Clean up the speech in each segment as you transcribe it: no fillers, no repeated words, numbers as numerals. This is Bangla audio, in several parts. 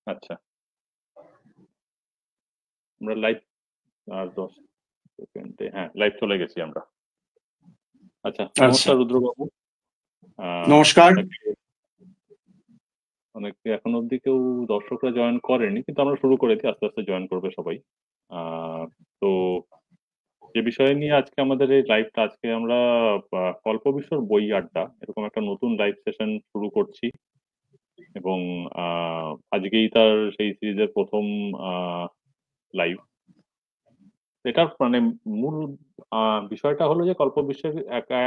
আচ্ছা, আমরা লাইভ আর 10 সেকেন্ডে, হ্যাঁ লাইভ চলে গেছি আমরা। আচ্ছা, আচ্ছা, নমস্কার রুদ্রবাবু। নমস্কার। অনেকে অনেকে এখন অব্দি কেউ দর্শকরা জয়েন করেনি, কিন্তু আমরা শুরু করেছি, আস্তে আস্তে জয়েন করবে সবাই। তো যে বিষয় নিয়ে আজকে আমাদের এই লাইভটা, আজকে আমরা কল্পবিশ্বর বই আড্ডা এরকম একটা নতুন লাইভ সেশন শুরু করছি। এবং আজকেই তার সেই সিরিজের প্রথম লাইভ। এটার মানে মূল বিষয়টা হলো যে কল্পবিশ্বের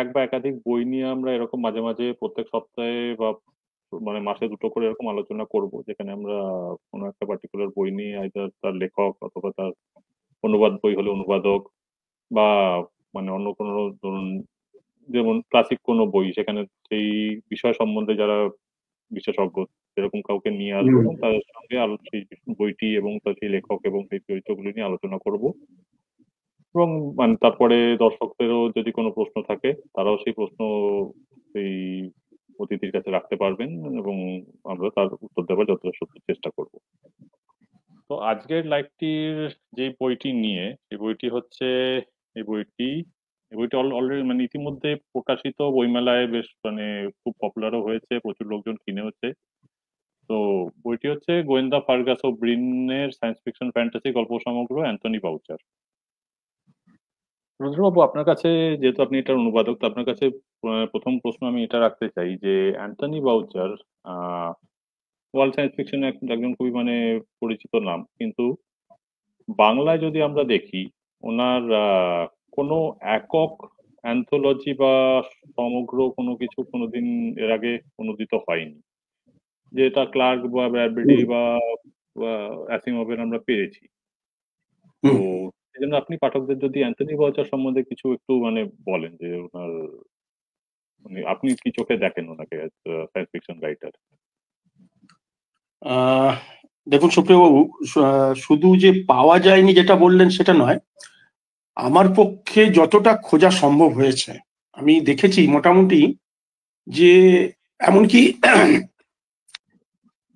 এক বা একাধিক বই নিয়ে আমরা এরকম মাঝে মাঝে প্রত্যেক সপ্তাহে বা মানে মাসে দুটো করে এরকম আলোচনা করব, যেখানে আমরা কোনো একটা পার্টিকুলার বই নিয়ে either তার লেখক অথবা তার অনুবাদ বই হলে অনুবাদক, বা মানে অন্য কোনো, ধরুন যেমন ক্লাসিক কোনো বই, সেখানে সেই বিষয় সম্বন্ধে যারা বিশেষজ্ঞ সেরকম কাউকে নিয়ে আসবো এবং তাদের সঙ্গে সেই বইটি এবং তার সেই লেখক এবং সেই চরিত্রগুলি নিয়ে আলোচনা করব। এবং মানে তারপরে দর্শকদেরও যদি কোনো প্রশ্ন থাকে, তারাও সেই প্রশ্ন সেই অতিথির কাছে রাখতে পারবেন, এবং আমরা তার উত্তর দেওয়ার যথাসাধ্য চেষ্টা করব। তো আজকের লাইভটির যে বইটি নিয়ে, সেই বইটি হচ্ছে এই বইটি এই বইটি অলরেডি মানে ইতিমধ্যে প্রকাশিত, বইমেলায় বেশ মানে খুব পপুলারও হয়েছে, প্রচুর লোকজন কিনেওছে। তো বইটি হচ্ছে গোয়েন্দা ফার্গাস ও ব্রিনের সায়েন্স ফিকশন ফ্যান্টাসি গল্প সমগ্র, অ্যান্থনি বাউচার। রুদ্রবাবু, আপনার কাছে, যেহেতু আপনি এটার অনুবাদক, তো আপনার কাছে প্রথম প্রশ্ন আমি এটা রাখতে চাই যে Anthony voucher world science fiction একজন খুবই মানে পরিচিত নাম, কিন্তু বাংলায় যদি আমরা দেখি, ওনার কোনো একক অ্যান্থোলজি বা সমগ্র কোনো কিছু কোনোদিন এর আগে অনুদিত হয়নি, যেটা ক্লার্ক বা ব্র্যাডবেরি বা অ্যাসিমভের আমরা পেয়েছি। তো এই জন্য আপনি পাঠকদের যদি অ্যান্থনি বাউচার সম্বন্ধে কিছু একটু মানে বলেন, যে ওনার মানে আপনি কি চোখে দেখেন ওনাকে সায়েন্স ফিকশন রাইটার। দেখুন সুপ্রিয়বাবু, শুধু যে পাওয়া যায়নি যেটা বললেন সেটা নয়, আমার পক্ষে যতটা খোঁজা সম্ভব হয়েছে আমি দেখেছি মোটামুটি যে এমনকি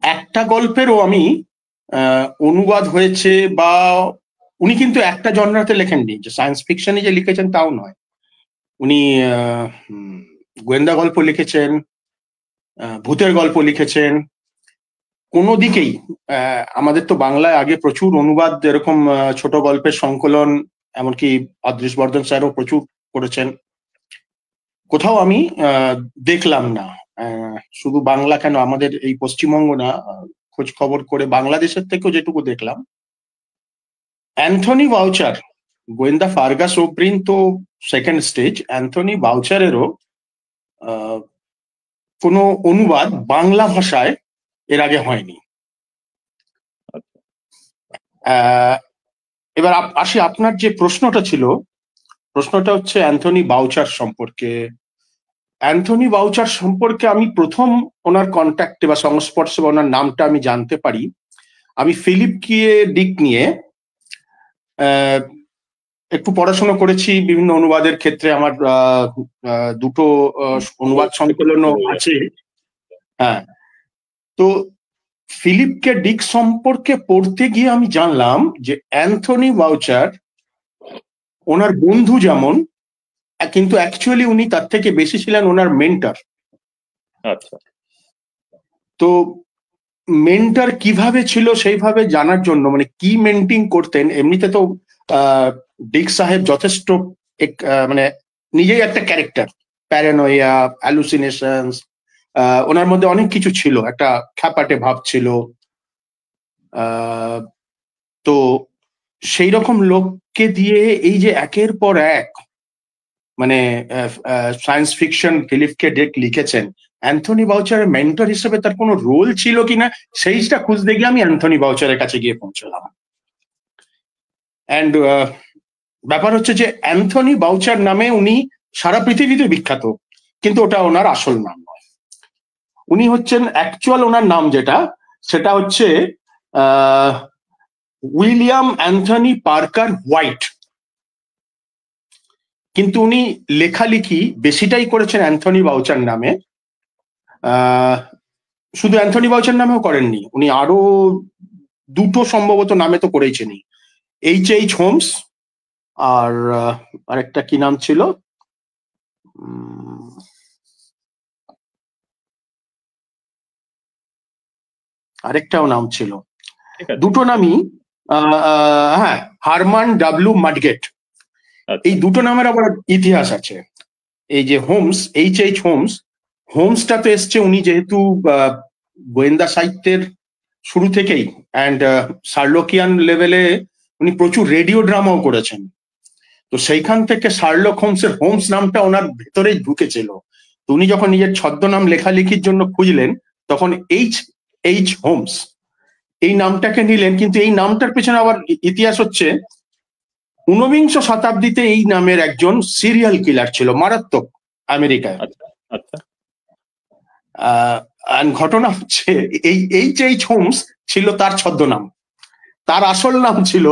একটা গল্পেরও আমি অনুবাদ হয়েছে, বা উনি কিন্তু একটা জনরাতে লেখেননি, যে সায়েন্স ফিকশনে যে লিখেছেন তাও নয়। উনি গোয়েন্দা গল্প লিখেছেন, ভূতের গল্প লিখেছেন, কোনো দিকেই। আমাদের তো বাংলায় আগে প্রচুর অনুবাদ, এরকম ছোট গল্পের সংকলন, এমনকি অদৃশ বর্ধন স্যারও প্রচুর করেছেন। কোথাও আমি দেখলাম না, শুধু বাংলা কেন, আমাদের এই পশ্চিমবঙ্গ না, খোঁজ খবর করে বাংলাদেশের থেকেও যেটুকু দেখলাম, অ্যান্থনি বাউচার, গোয়েন্দা ফার্গাস ওব্রিন তো সেকেন্ড স্টেজ, অ্যান্থনি বাউচারেরও কোনো অনুবাদ বাংলা ভাষায় এর আগে হয়নি। এবার আসি, আপনার যে প্রশ্নটা ছিল, প্রশ্নটা হচ্ছে অ্যান্থনি বাউচার সম্পর্কে। অ্যান্থনি বাউচার সম্পর্কে আমি প্রথম ওনার কন্ট্যাক্টে বা সংস্পর্শে বা ওনার নামটা আমি জানতে পারি, আমি ফিলিপ কিয়ে ডিক নিয়ে একটু পড়াশোনা করেছি। বিভিন্ন অনুবাদের ক্ষেত্রে আমার দুটো অনুবাদ সংকলনও আছে। হ্যাঁ, তো ফিলিপ কে ডিক সম্পর্কে পড়তে গিয়ে আমি জানলাম যে অ্যান্থনি বাউচার ওনার বন্ধু যেমন, কিন্তু অ্যাকচুয়ালি উনি তার থেকে বেশি ছিলেন ওনার মেন্টর। আচ্ছা। তো মেন্টর কিভাবে ছিল সেইভাবে জানার জন্য, মানে কি মেন্টিং করতেন, এমনিতে তো ডিক সাহেব যথেষ্ট মানে নিজেই একটা ক্যারেক্টার, প্যারানোয়া, হ্যালুসিনেশনস, ওনার মধ্যে অনেক কিছু ছিল, একটা খ্যাপাটে ভাব ছিল। তো সেই রকম লোককে দিয়ে এই যে একের পর এক মানে সায়েন্স ফিকশন ফিলিপ কে ডিক লিখেছেন, অ্যান্থনি বাউচারের মেন্টর হিসেবে তার কোনো রোল ছিল কিনা সেইটা খুঁজতে গিয়ে আমি অ্যান্থনি বাউচারের কাছে গিয়ে পৌঁছলাম। অ্যান্ড ব্যাপার হচ্ছে যে অ্যান্থনি বাউচার নামে উনি সারা পৃথিবীতে বিখ্যাত, কিন্তু ওটা ওনার আসল নাম নয়। উনি হচ্ছেন, অ্যাকচুয়াল ওনার নাম যেটা, সেটা হচ্ছে উইলিয়াম অ্যান্থনি পার্কার হোয়াইট, কিন্তু উনি লেখালেখি বেশিটাই করেছেন অ্যান্থনি বাউচার নামে। শুধু অ্যান্থনি বাউচার নামেও করেননি, উনি আরো দুটো সম্ভবত নামে তো করেইছেনই, এইচ হোমস আর আরেকটা কি নাম ছিল, আরেকটাও নাম ছিল, ঠিক আছে। দুটো নামই হ্যাঁ, হারমান ডাব্লিউ মাডগেট। আচ্ছা এই দুটো নামের আবার ইতিহাস আছে। এই যে হোমস, এইচ হোমস, হোমসটা তো এসছে উনি যেহেতু গোয়েন্দা সাহিত্যের শুরু থেকেই অ্যান্ড শার্লকিয়ান লেভেলে উনি প্রচুর রেডিও ড্রামাও করেছেন, তো সেইখান থেকে শার্লক হোমসের হোমস নামটা ওনার ভেতরেই ঢুকেছিল। তো উনি যখন নিজের ছদ্মনাম লেখালেখির জন্য খুঁজলেন তখন এইচ হোমস এই নামটাকে নিলেন, কিন্তু এই নামটার পেছনে আবার ইতিহাস হচ্ছে 19বিংশ শতাব্দীতে এই নামের একজন সিরিয়াল কিলার ছিল মারাত্মক আমেরিকায়। আচ্ছা আচ্ছা ঘটনা হচ্ছে এইচ হোমস ছিল তার ছদ্মনাম, তার আসল নাম ছিল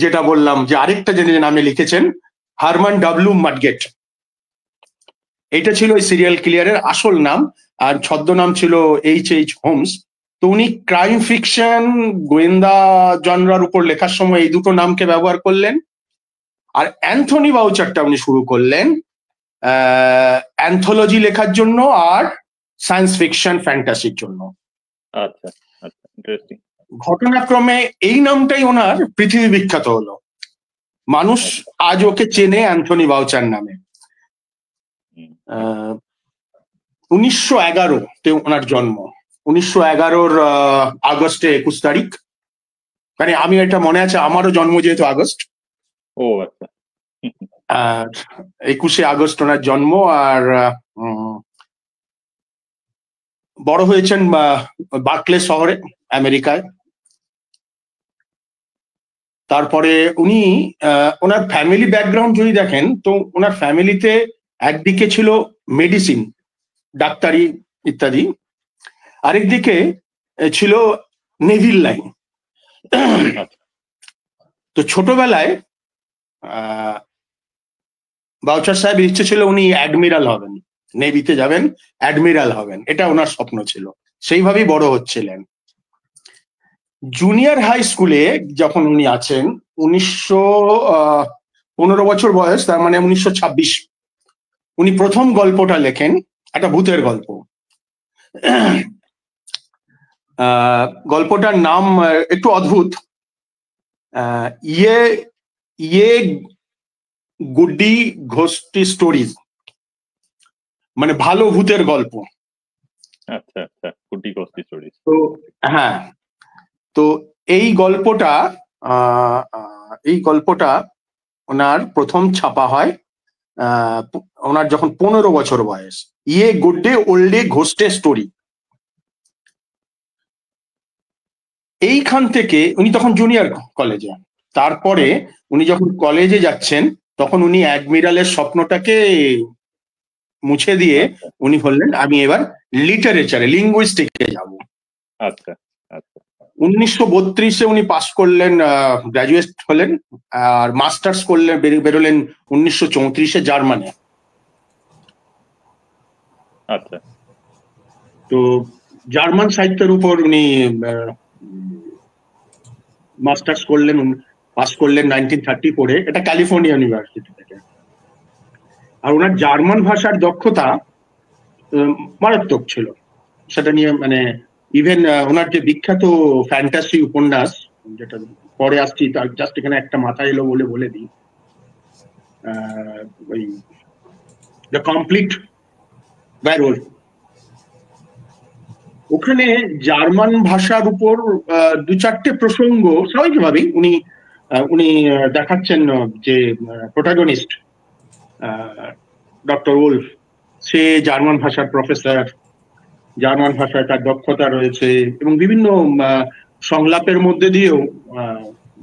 যেটা বললাম যে আরেকটা যে নামে লিখেছেন হারমান ডাব্লিউ মাডগেট, এটা ছিল ওই সিরিয়াল কিলারের আসল নাম, আর ছদ্মনাম ছিল এইচ হোমস। তো উনি ক্রাইম ফিকশন গোয়েন্দা জনরার উপর লেখার সময় এই দুটো নামকে ব্যবহার করলেন, আর অ্যান্থনি বাউচারটা উনি শুরু করলেন অ্যান্থোলজি লেখার জন্য আর সায়েন্স ফিকশন ফ্যান্টাসির জন্য। আচ্ছা আচ্ছা, ইন্টারেস্টিং। ঘটনাক্রমে এই নামটাই ওনার পৃথিবী বিখ্যাত হলো, মানুষ আজ ওকে চেনে অ্যান্থনি বাউচার নামে। 1911-তে ওনার জন্ম, 1911-র আগস্টে 21 তারিখ, মানে আমি এটা মনে আছে, আমারও জন্ম যেহেতু আগস্ট। ও আচ্ছা। আর 21শে আগস্ট ওনার জন্ম, আর বড় হয়েছেন বার্কলে শহরে আমেরিকায়। তারপরে উনি ওনার ফ্যামিলি ব্যাকগ্রাউন্ড যদি দেখেন তো ওনার ফ্যামিলিতে একদিকে ছিল মেডিসিন, ডাক্তারি ইত্যাদি, আরেকদিকে ছিল নেভিল লাইন। তো ছোটবেলায় বাউচার সাহেব ইচ্ছে ছিল উনি অ্যাডমিরাল হবেন, নেভিতে যাবেন, অ্যাডমিরাল হবেন, এটা ওনার স্বপ্ন ছিল, সেইভাবেই বড় হচ্ছিলেন। জুনিয়র হাই স্কুলে যখন উনি আছেন, 15 বছর বয়স, তার মানে 1926, উনি প্রথম গল্পটা লেখেন, একটা ভূতের গল্প। গল্পটার নাম একটু অদ্ভুত, ইয়ে ইয়ে গুড্ডি ঘোস্টি স্টোরিজ, মানে ভালো ভূতের গল্প। আচ্ছা আচ্ছা, গুড্ডি ঘোস্টি স্টোরিজ। তো হ্যাঁ, তো এই গল্পটা ওনার প্রথম ছাপা হয় ওনার যখন 15 বছর বয়স, ইয়ে গুড্ডে ওল্ডে ঘোস্টে স্টোরি। এইখান থেকে উনি তখন জুনিয়র কলেজে, তারপরে উনি যখন কলেজে যাচ্ছেন তখন উনি অ্যাডমিরালের স্বপ্নটাকে মুছে দিয়ে উনি বললেন আমি এবার লিটারেচারে, লিঙ্গুইস্টিকে যাব। আচ্ছা আচ্ছা। 1932-এ উনি পাস করলেন, গ্রাজুয়েট হলেন, আর মাস্টার্স করলেন, বেরোলেন 1934-এ জার্মানে। আচ্ছা। তো জার্মান সাহিত্যের উপর উনি মাস্টার্স করলেন, পাস করলেন 1934-এ, এটা ক্যালিফোর্নিয়া ইউনিভার্সিটি থেকে। আর ওনার জার্মান ভাষার দক্ষতা মারাত্মক ছিল, সেটা নিয়ে মানে ইভেন ওনার যে বিখ্যাত ফ্যান্টাসি উপন্যাস, যেটা পরে আসছি, তার জাস্ট এখানে একটা মাথায় এলো বলে দিই, ওই দ্য কমপ্লিট ওয়্যারওলফ, ওখানে জার্মান ভাষার উপর 2-4টে প্রসঙ্গ স্বাভাবিকভাবেই উনি দেখাচ্ছেন যে প্রোটাগনিস্ট ডক্টর উলফ, সে জার্মান ভাষার প্রফেসর, জার্মান ভাষায় তার দক্ষতা রয়েছে, এবং বিভিন্ন সংলাপের মধ্যে দিয়েও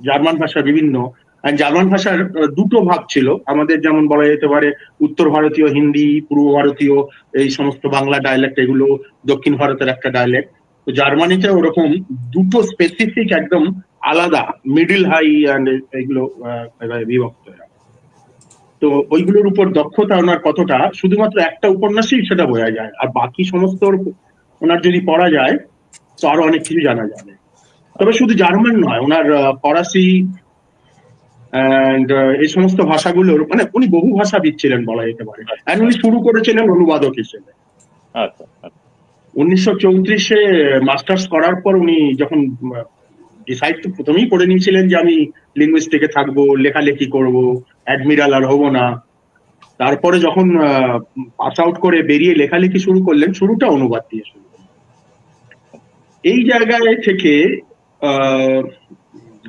জার্মান ভাষার বিভিন্ন, জার্মান ভাষার দুটো ভাগ ছিল আমাদের, যেমন বলা যেতে পারে উত্তর ভারতীয় হিন্দি, পূর্ব ভারতীয় এই সমস্ত বাংলা ডায়ালেক্ট, এগুলো দক্ষিণ ভারতের একটা ডায়ালেক্ট। তো জার্মানিতে ওরকম দুটো স্পেসিফিক একদম আলাদা মিডিল হাই অ্যান্ড এগুলো বিভক্ত। তো ওইগুলোর উপর দক্ষতা ওনার কতটা শুধুমাত্র একটা উপন্যাসেই সেটা বোঝা যায়, আর বাকি সমস্ত ওনার যদি পড়া যায় তো আরো অনেক কিছু জানা যাবে। তবে শুধু জার্মান নয়, ওনার ফরাসি এই সমস্ত ভাষাগুলোর মানে উনি বহু ভাষাবিদ ছিলেন বলা যেতে পারে। আর উনি শুরু করেছিলেন অনুবাদক হিসেবে। আচ্ছা আচ্ছা 1934-এ মাস্টার্স করার পর উনি যখন ডিসাইড তো প্রথমেই করে নিয়েছিলেন যে আমি লিঙ্গুইস্টিকে থাকবো, লেখালেখি করব, অ্যাডমিরাল আর হবো না। তারপরে যখন পাস আউট করে বেরিয়ে লেখালেখি শুরু করলেন, শুরুটা অনুবাদ দিয়ে শুরু করলেন। এই জায়গায় থেকে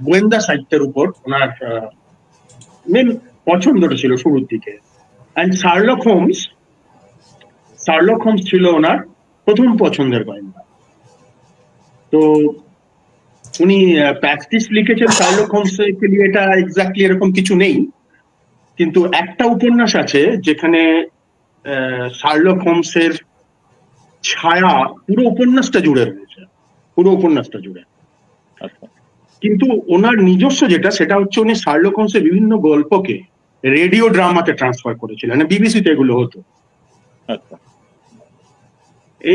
গোয়েন্দা সাহিত্যের উপর ওনার মেন পছন্দটা ছিল শুরুর দিকে। অ্যান্ড শার্লক হোমস ছিল ওনার প্রথম পছন্দের গোয়েন্দা। তো উনি প্র্যাকটিস লিখেছেন শার্লক হোমসের লিয়ে, এটা এক্স্যাক্টলি এরকম কিছু নেই, কিন্তু একটা উপন্যাস আছে যেখানে শার্লক হোমসের ছায়া পুরো উপন্যাসটা জুড়ে রয়েছে, পুরো উপন্যাসটা জুড়ে। কিন্তু ওনার নিজস্ব যেটা, সেটা হচ্ছে উনি শার্লক হোমসের বিভিন্ন গল্পকে রেডিও ড্রামাতে ট্রান্সফার করেছিলেন, বিবিসিতে এগুলো হতো।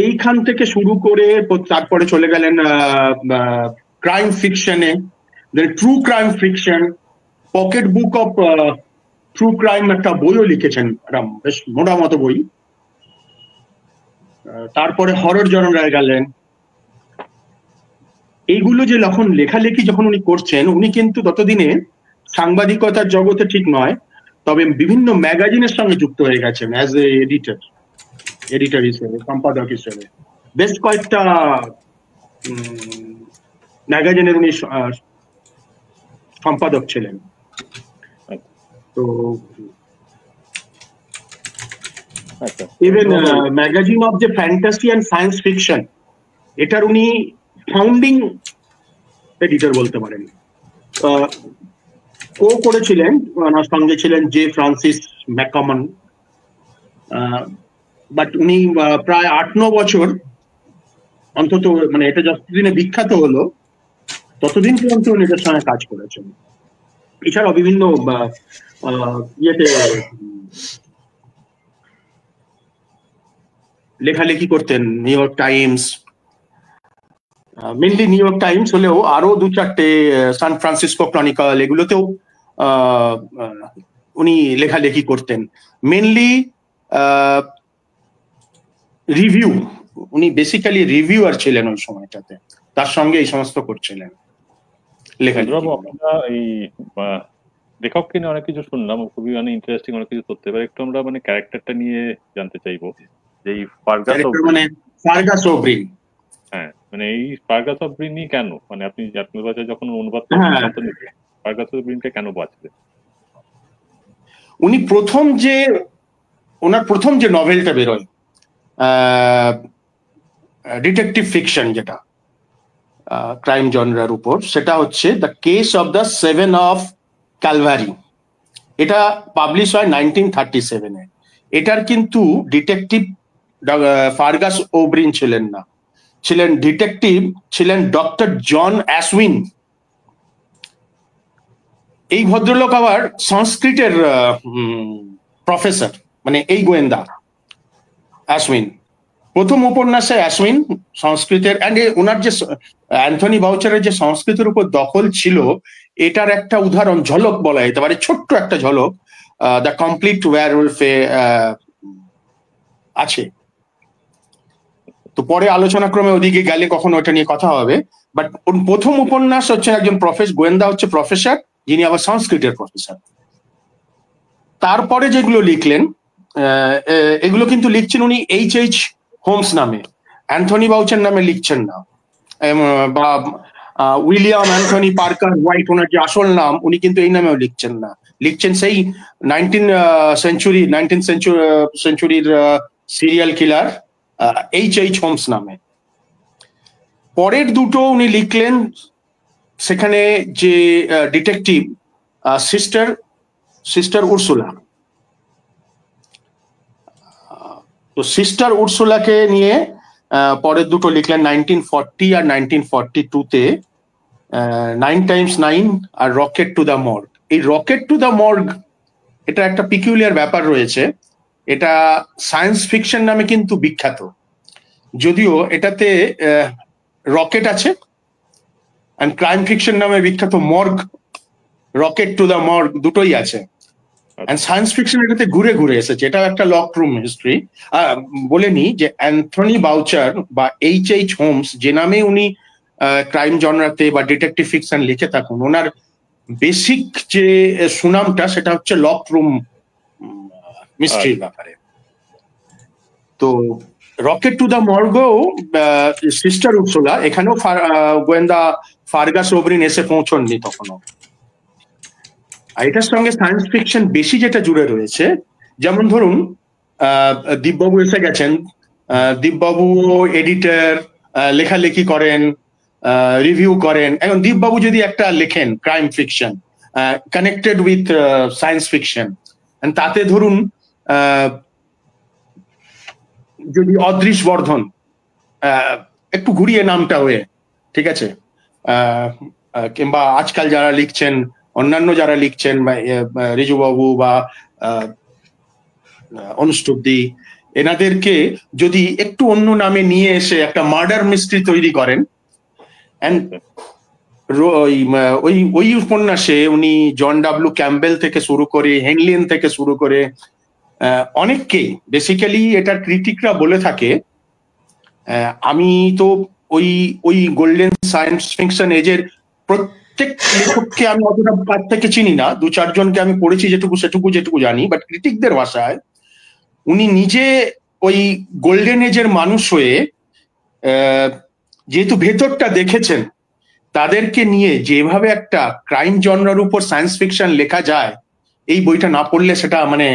এইখান থেকে শুরু করে তারপরে চলে গেলেন ক্রাইম ফিকশনে, true crime fiction, pocket book of true crime একটা বইও লিখেছেন, বেশ মোটা মতো বই। তারপরে হরর জনরায় গেলেন। এইগুলো যে যখন লেখালেখি যখন উনি করছেন, উনি কিন্তু ততদিনে সাংবাদিকতার জগতে ঠিক নয়, তবে বিভিন্ন ম্যাগাজিনের সঙ্গে যুক্ত হয়ে গেছেন অ্যাজ এ এডিটর হিসেবে, সম্পাদক হিসেবে। বেশ কয়েকটা ম্যাগাজিনের উনি সম্পাদক ছিলেন। তো even magazine of the fantasy and science fiction, এটার উনি ফাউন্ডিং এডিটর বলতে পারেন। ও করেছিলেন, ওনার সঙ্গে ছিলেন জে ফ্রান্সিস ম্যাককমন। বাট উনি প্রায় 8-9 বছর অন্তত, মানে এটা যতদিনে বিখ্যাত হলো ততদিন পর্যন্ত উনি এটার সঙ্গে কাজ করেছেন। এছাড়াও বিভিন্ন ইয়েতে লেখালেখি করতেন, new York Times, mainly new York Times হলেও আরো 2-4টে সান ফ্রান্সিসকো ক্রনিকল, এগুলোতেও উনি লেখালেখি করতেন। মেনলি রিভিউ, উনি বেসিক্যালি রিভিউয়ার ছিলেন ওই সময়টাতে, তার সঙ্গে এই সমস্ত করছিলেন লেখালেখি। আমরা এই লেখককে নিয়ে অনেক কিছু শুনলাম, খুবই মানে ইন্টারেস্টিং অনেক কিছু তথ্য। এবার একটু আমরা মানে ক্যারেক্টারটা নিয়ে জানতে চাইবো, যে এই ফার্গাস ওব্রিন। হ্যাঁ, মানে এই ফার্গাস ওব্রিনই কেন, মানে আপনি আপনার ভাষায় যখন অনুবাদ ফার্গাস ওব্রিনকে কেন বাঁচলেন? উনি ওনার প্রথম যে নভেলটা বেরোয় ডিটেকটিভ ফিকশন, যেটা ক্রাইম জনরার উপর, সেটা হচ্ছে the case of the 7 of Calvary. এটা পাবলিশ হয় 1937-এ। এটার কিন্তু ডিটেকটিভ ফার্গাস ওব্রিন ছিলেন না, ছিলেন ডিটেকটিভ, ছিলেন ডক্টর জন অ্যাসউইন। এই ভদ্রলোক আবার সংস্কৃতের প্রফেসর, মানে এই গোয়েন্দা অ্যাসউইন। প্রথম উপন্যাসে অ্যাসউইন সংস্কৃতের, ওনার যে অ্যান্থনি বাউচারের যে সংস্কৃতের উপর দখল ছিল, এটার একটা উদাহরণ, ঝলক বলা যেতে পারে, ছোট্ট একটা ঝলক দ্য কমপ্লিট ওয়্যারউলফে আছে। তো পরে আলোচনাক্রমে ওদিকে গেলে কখনো ওটা নিয়ে কথা হবে। বাট প্রথম উপন্যাস হচ্ছে একজন গোয়েন্দা হচ্ছে প্রফেসর, যিনি আবার সংস্কৃতের প্রফেসর। তারপরে যেগুলো লিখলেন, এগুলো কিন্তু লিখছেন উনি H.H. হোমস নামে, অ্যান্থনি বাউচার নামে লিখছেন না, বা উইলিয়াম অ্যান্থনি পার্কার হোয়াইট ওনার যে আসল নাম, উনি কিন্তু এই নামেও লিখছেন না, লিখছেন সেই 19th সেঞ্চুরির serial killer H.H. Holmes নামে। পরের দুটো উনি লিখলেন, সেখানে যে ডিটেকটিভ সিস্টার উর্সুলা। তো সিস্টার উর্সুলাকে নিয়ে পরের দুটো লিখলেন 1940 আর 1942-তে 9 times 9 আর রকেট টু দ্য মর্গ। এই রকেট টু দ্য মর্গ, এটা একটা পিকিউলিয়ার ব্যাপার রয়েছে, এটা সায়েন্স ফিকশন নামে কিন্তু বিখ্যাত। যদিও এটাতে রকেট আছে, অ্যান্ড ক্রাইম ফিকশন নামে বিখ্যাত morgue, rocket to the morgue দুটোই আছে। অ্যান্ড সায়েন্স ফিকশন এটাতে ঘুরে ঘুরে এসেছে, এটাও একটা লক রুম হিস্ট্রি। বলে নি যে অ্যান্থনি বাউচার বা H.H. হোমস, যে নামে উনি ক্রাইম জনরাতে বা ডিটেকটিভ ফিকশন লিখে থাকুন, ওনার বেসিক যে সুনামটা সেটা হচ্ছে লক রুম মিস্ট্রির ব্যাপারে। তো রকেট টু দ্য মর্গও সিস্টার উর্সুলা, এখানেও গোয়েন্দা ফার্গাস ওবরিন এসে পৌঁছননি তখনও। আর এটার সঙ্গে সায়েন্স ফিকশন বেশি যেটা জুড়ে রয়েছে, যেমন ধরুন দীপবাবু এসে গেছেন, দীপবাবু এডিটর, লেখালেখি করেন, রিভিউ করেন। এখন দীপবাবু যদি একটা লেখেন crime fiction connected with science fiction, তাতে ধরুন যদি অদৃশ বর্ধন, একটু ঘুরিয়ে নামটা হয়ে, ঠিক আছে, কিংবা আজকাল যারা লিখছেন, অন্যান্য যারা লিখছেন, রিজুবাবু বা অনুষ্টুব্দি, এনাদেরকে যদি একটু অন্য নামে নিয়ে এসে একটা মার্ডার মিস্ট্রি তৈরি করেন, ওই উপন্যাসে উনি জন ডাব্লু ক্যাম্বেল থেকে শুরু করে, হেনলিন থেকে শুরু করে অনেককেই, বেসিক্যালি এটার ক্রিটিকরা বলে থাকে, আমি তো ওই গোল্ডেন সায়েন্স ফিকশন এজের প্রত্যেক লেখককে আমি অতটা কাছ থেকে চিনি না, 2-4 জনকে আমি পড়েছি, যেটুকু জানি, বাট ক্রিটিকদের ভাষায় উনি নিজে ওই গোল্ডেন এজের মানুষ হয়ে, যেহেতু ভেতরটা দেখেছেন, তাদেরকে নিয়ে যেভাবে একটা ক্রাইম জনরার উপর সায়েন্স ফিকশন লেখা যায়, এই বইটা না পড়লে সেটা মানে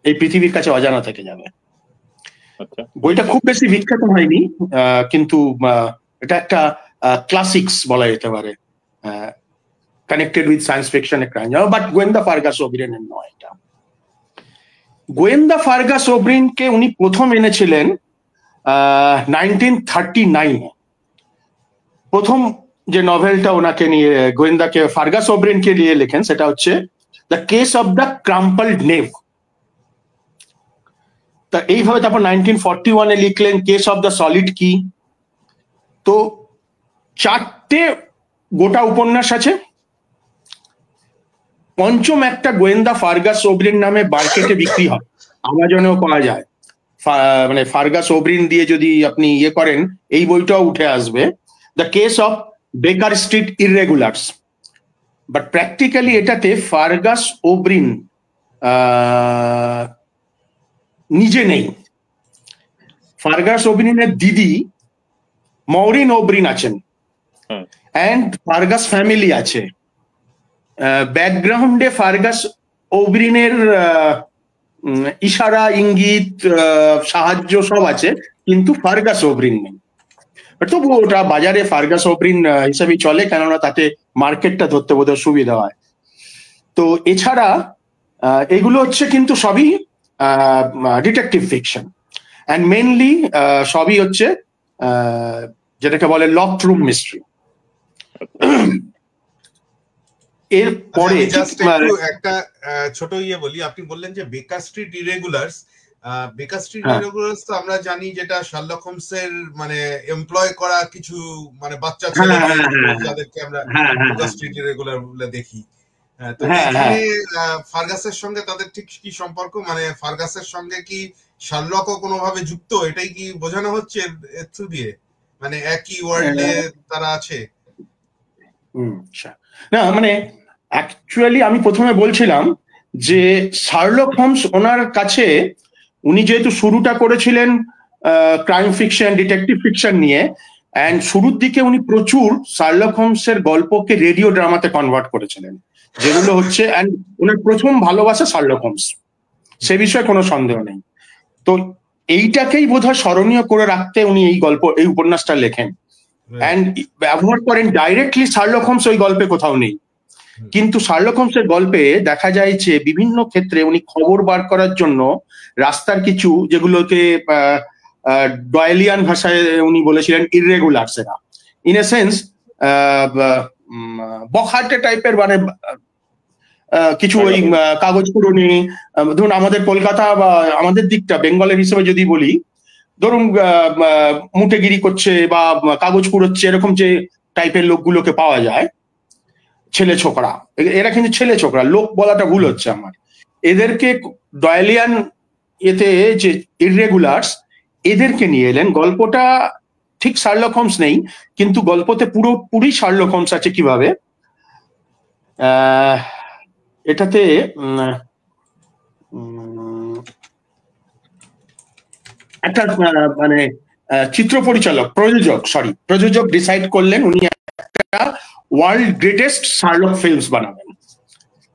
এই পৃথিবীর কাছে অজানা থেকে যাবে। বইটা খুব বেশি বিখ্যাত হয়নি, কিন্তু এটা একটা ক্লাসিক্স বলা যেতে পারে, connected with science fiction crime. But গোয়েন্দা ফার্গাস ওবরিনের নয় এটা। গোয়েন্দা ফার্গাস ওবরিনকে উনি প্রথম এনেছিলেন 1939। প্রথম যে নভেলটা ওনাকে নিয়ে, গোয়েন্দাকে ফার্গাস ওবরিনকে নিয়ে লেখেন, সেটা হচ্ছে দ্য কেস অফ দ্য ক্রাম্পলড নেভ। তা এইভাবে তারপর 1941-এ লিখলেন কেস অফ দ্য সলিড কি। তো 4টে গোটা উপন্যাস আছে। পঞ্চম একটা গোয়েন্দা ফার্গাস ওবরিন নামে মার্কেটে বিক্রি হয়, আমাজনেও পাওয়া যায়। মানে ফার্গাস ওবরিন দিয়ে যদি আপনি ইয়ে করেন, এই বইটাও উঠে আসবে, দ্য কেস অফ বেকার স্ট্রিট ইররেগুলার্স। বাট প্র্যাকটিক্যালি এটাতে ফার্গাস ওবরিন নিজে নেই। ফার্গাস ওবরিনের দিদি মৌরিন ওবরিন আছেন, অ্যান্ড ফার্গাস ফ্যামিলি আছে। ব্যাকগ্রাউন্ডে ফার্গাস ওবরিনের ইশারা, ইঙ্গিত, সাহায্য সব আছে, কিন্তু ফার্গাস ওবরিন নেই। তবু ওটা বাজারে ফার্গাস ওবরিন হিসাবেই চলে, কেননা তাতে মার্কেটটা ধরতে বোধহয় সুবিধা হয়। তো এছাড়া এগুলো হচ্ছে কিন্তু সবই ডিটেকটিভ ফিকশন, অ্যান্ড মেনলি সবই হচ্ছে যেটাকে বলে লক রুম মিস্ট্রি। এরপরে একটা ছোট ইয়ে বলি, আপনি বললেন যে বেকার স্ট্রিট ইরেগুলার্স। বেকার স্ট্রিট ইরেগুলার্স তো আমরা জানি যেটা শার্লক হোমসের মানে এমপ্লয় করা কিছু মানে বাচ্চা ছেলে, যাদেরকে আমরা বেকার স্ট্রিট ইরেগুলার বলে দেখি। তো এখানে ফার্গাসের সঙ্গে তাদের ঠিক কি সম্পর্ক? মানে ফার্গাসের সঙ্গে কি শার্লকও কোনোভাবে যুক্ত? এটাই কি বোঝানো হচ্ছে এর থ্রু দিয়ে? মানে একই ওয়ার্ল্ডে তারা আছে? না, মানে অ্যাকচুয়ালি আমি প্রথমে বলছিলাম যে শার্লক হোমস, ওনার কাছে উনি যেহেতু শুরুটা করেছিলেন ক্রাইম ফিকশন, ডিটেকটিভ ফিকশন নিয়ে, অ্যান্ড শুরুর দিকে উনি প্রচুর শার্লক হোমসের গল্পকে রেডিও ড্রামাতে কনভার্ট করেছিলেন, যেগুলো হচ্ছে, অ্যান্ড ওনার প্রথম ভালোবাসা শার্লক হোমস, সে বিষয়ে কোনো সন্দেহ নেই। তো এইটাকেই বোধহয় স্মরণীয় করে রাখতে উনি এই উপন্যাসটা লেখেন, অ্যান্ড ব্যবহার করেন ডাইরেক্টলি। শার্লক হোমস ওই গল্পে কোথাও নেই, কিন্তু শার্লক হোমসের গল্পে দেখা যায় যে বিভিন্ন ক্ষেত্রে উনি খবর বার করার জন্য রাস্তার কিছু, যেগুলোকে ডয়েলিয়ান ভাষায় উনি বলেছিলেন ইররেগুলার্স, এরা ইন এ সেন্স বখাটে টাইপের, মানে কিছু ওই কাগজ পুরনি, ধরুন আমাদের কলকাতা বা আমাদের দিকটা বেঙ্গলের হিসেবে যদি বলি, ধরুন মুটেগিরি করছে বা কাগজ কুড়োচ্ছে, এরকম যে টাইপের লোকগুলোকে পাওয়া যায়, ছেলে ছোকরা, এরা কিন্তু ছেলে ছোকরা, লোক বলাটা ভুল হচ্ছে আমার, এদেরকে ডয়েলিয়ান এতে যে ইররেগুলার্স, এদেরকে নিয়ে এলেন। গল্পটা ঠিক শার্লক হোমস নেই, কিন্তু গল্পতে পুরোপুরি শার্লক হোমস আছে। কিভাবে? এটাতে একটা মানে চিত্র পরিচালক, প্রযোজক ডিসাইড করলেন উনি একটা ওয়ার্ল্ড গ্রেটেস্ট শার্লক ফিল্মস বানাবেন।